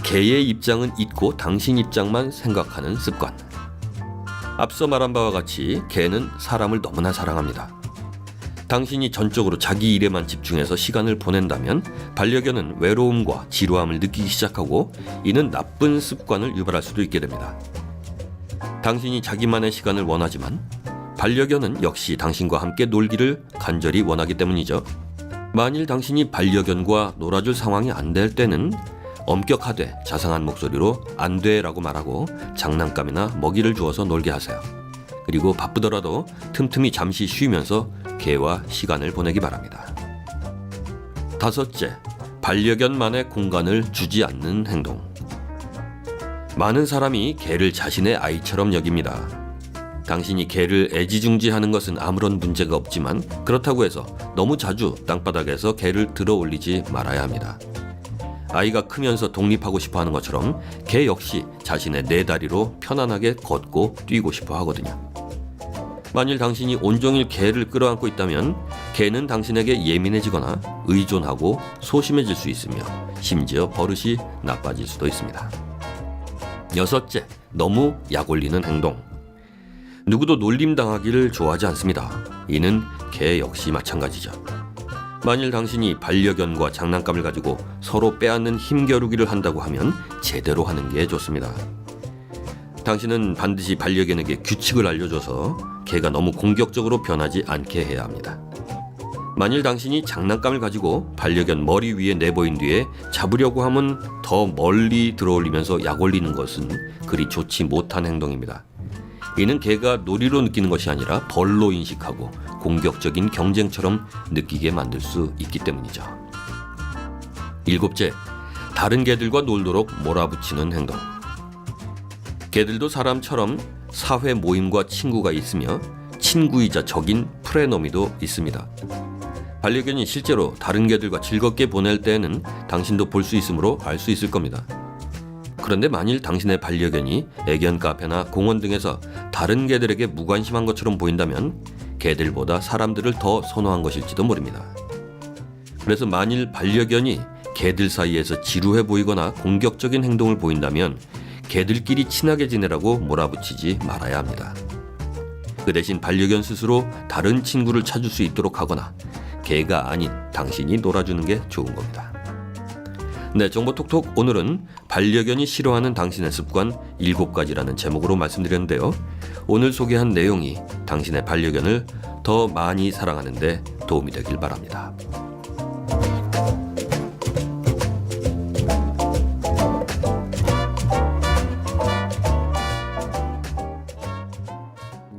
개의 입장은 잊고 당신 입장만 생각하는 습관. 앞서 말한 바와 같이 개는 사람을 너무나 사랑합니다. 당신이 전적으로 자기 일에만 집중해서 시간을 보낸다면 반려견은 외로움과 지루함을 느끼기 시작하고 이는 나쁜 습관을 유발할 수도 있게 됩니다. 당신이 자기만의 시간을 원하지만 반려견은 역시 당신과 함께 놀기를 간절히 원하기 때문이죠. 만일 당신이 반려견과 놀아줄 상황이 안 될 때는 엄격하되 자상한 목소리로 안 돼라고 말하고 장난감이나 먹이를 주어서 놀게 하세요. 그리고 바쁘더라도 틈틈이 잠시 쉬면서 개와 시간을 보내기 바랍니다. 다섯째, 반려견만의 공간을 주지 않는 행동. 많은 사람이 개를 자신의 아이처럼 여깁니다. 당신이 개를 애지중지하는 것은 아무런 문제가 없지만 그렇다고 해서 너무 자주 땅바닥에서 개를 들어 올리지 말아야 합니다. 아이가 크면서 독립하고 싶어 하는 것처럼 개 역시 자신의 네 다리로 편안하게 걷고 뛰고 싶어 하거든요. 만일 당신이 온종일 개를 끌어안고 있다면 개는 당신에게 예민해지거나 의존하고 소심해질 수 있으며 심지어 버릇이 나빠질 수도 있습니다. 여섯째, 너무 약올리는 행동. 누구도 놀림당하기를 좋아하지 않습니다. 이는 개 역시 마찬가지죠. 만일 당신이 반려견과 장난감을 가지고 서로 빼앗는 힘겨루기를 한다고 하면 제대로 하는 게 좋습니다. 당신은 반드시 반려견에게 규칙을 알려줘서 개가 너무 공격적으로 변하지 않게 해야 합니다. 만일 당신이 장난감을 가지고 반려견 머리 위에 내보인 뒤에 잡으려고 하면 더 멀리 들어올리면서 약올리는 것은 그리 좋지 못한 행동입니다. 이는 개가 놀이로 느끼는 것이 아니라 벌로 인식하고 공격적인 경쟁처럼 느끼게 만들 수 있기 때문이죠. 일곱째, 다른 개들과 놀도록 몰아붙이는 행동. 개들도 사람처럼 사회 모임과 친구가 있으며 친구이자 적인 프레너미도 있습니다. 반려견이 실제로 다른 개들과 즐겁게 보낼 때에는 당신도 볼 수 있으므로 알 수 있을 겁니다. 그런데 만일 당신의 반려견이 애견 카페나 공원 등에서 다른 개들에게 무관심한 것처럼 보인다면 개들보다 사람들을 더 선호한 것일지도 모릅니다. 그래서 만일 반려견이 개들 사이에서 지루해 보이거나 공격적인 행동을 보인다면 개들끼리 친하게 지내라고 몰아붙이지 말아야 합니다. 그 대신 반려견 스스로 다른 친구를 찾을 수 있도록 하거나 개가 아닌 당신이 놀아주는 게 좋은 겁니다. 네, 정보 톡톡 오늘은 반려견이 싫어하는 당신의 습관 7가지라는 제목으로 말씀드렸는데요. 오늘 소개한 내용이 당신의 반려견을 더 많이 사랑하는 데 도움이 되길 바랍니다.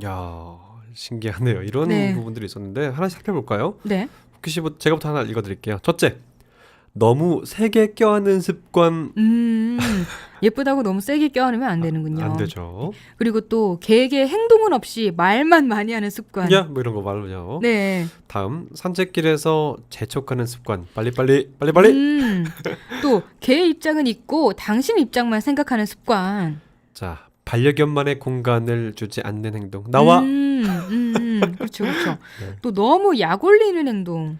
야, 신기하네요. 이런 네. 부분들이 있었는데 하나씩 살펴볼까요? 네. 혹시 제가부터 하나 읽어드릴게요. 첫째, 너무 세게 껴안는 습관. 예쁘다고 너무 세게 껴안으면 안 되는군요. 안 되죠. 그리고 또 개에게 행동은 없이 말만 많이 하는 습관. 야, 뭐 이런 거 말로요. 네. 다음, 산책길에서 재촉하는 습관. 빨리빨리. 또 개의 입장은 있고 당신 입장만 생각하는 습관. 자, 반려견만의 공간을 주지 않는 행동. 나와. 그렇죠. 네. 또 너무 약 올리는 행동.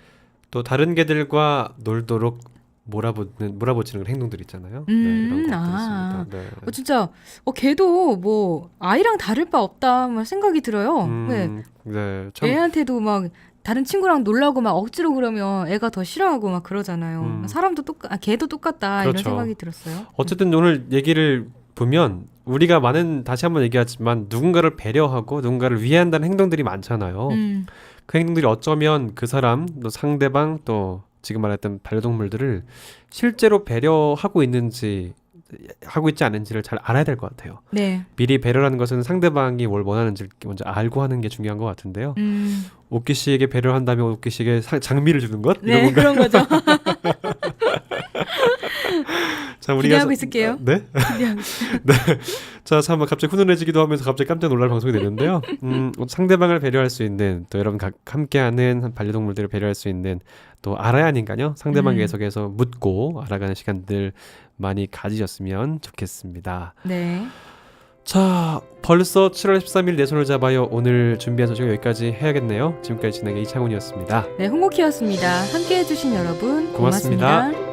또 다른 개들과 놀도록 몰아붙이는 행동들 있잖아요. 네, 이런 것들 있습니다. 네. 진짜 걔도 뭐 아이랑 다를 바 없다 막 생각이 들어요. 네, 참. 애한테도 막 다른 친구랑 놀라고 막 억지로 그러면 애가 더 싫어하고 막 그러잖아요. 사람도 개도 똑같다 이런 그렇죠. 생각이 들었어요. 어쨌든 오늘 얘기를 보면 우리가 다시 한번 얘기하지만 누군가를 배려하고 누군가를 위한다는 행동들이 많잖아요. 그 행동들이 어쩌면 그 사람, 또 상대방, 또 지금 말했던 반려동물들을 실제로 배려하고 있는지 하고 있지 않은지를 잘 알아야 될 것 같아요. 네. 미리 배려라는 것은 상대방이 뭘 원하는지 먼저 알고 하는 게 중요한 것 같은데요. 오키 씨에게 배려를 한다면 오키 씨에게 장미를 주는 것? 네, 이런 건가요? 그런 거죠. 자, 기대하고 있을게요. 네? 기대하고 있을게요. 네. 자, 참 갑자기 훈훈해지기도 하면서 갑자기 깜짝 놀랄 방송이 되는데요. 상대방을 배려할 수 있는, 또 여러분 함께하는 반려동물들을 배려할 수 있는, 또 알아야 하니까요. 상대방 계속해서 묻고 알아가는 시간들 많이 가지셨으면 좋겠습니다. 네. 자, 벌써 7월 13일 내 손을 잡아요. 오늘 준비한 소식 여기까지 해야겠네요. 지금까지 진행의 이창훈이었습니다. 네, 홍옥희였습니다. 함께해 주신 여러분 고맙습니다. 고맙습니다.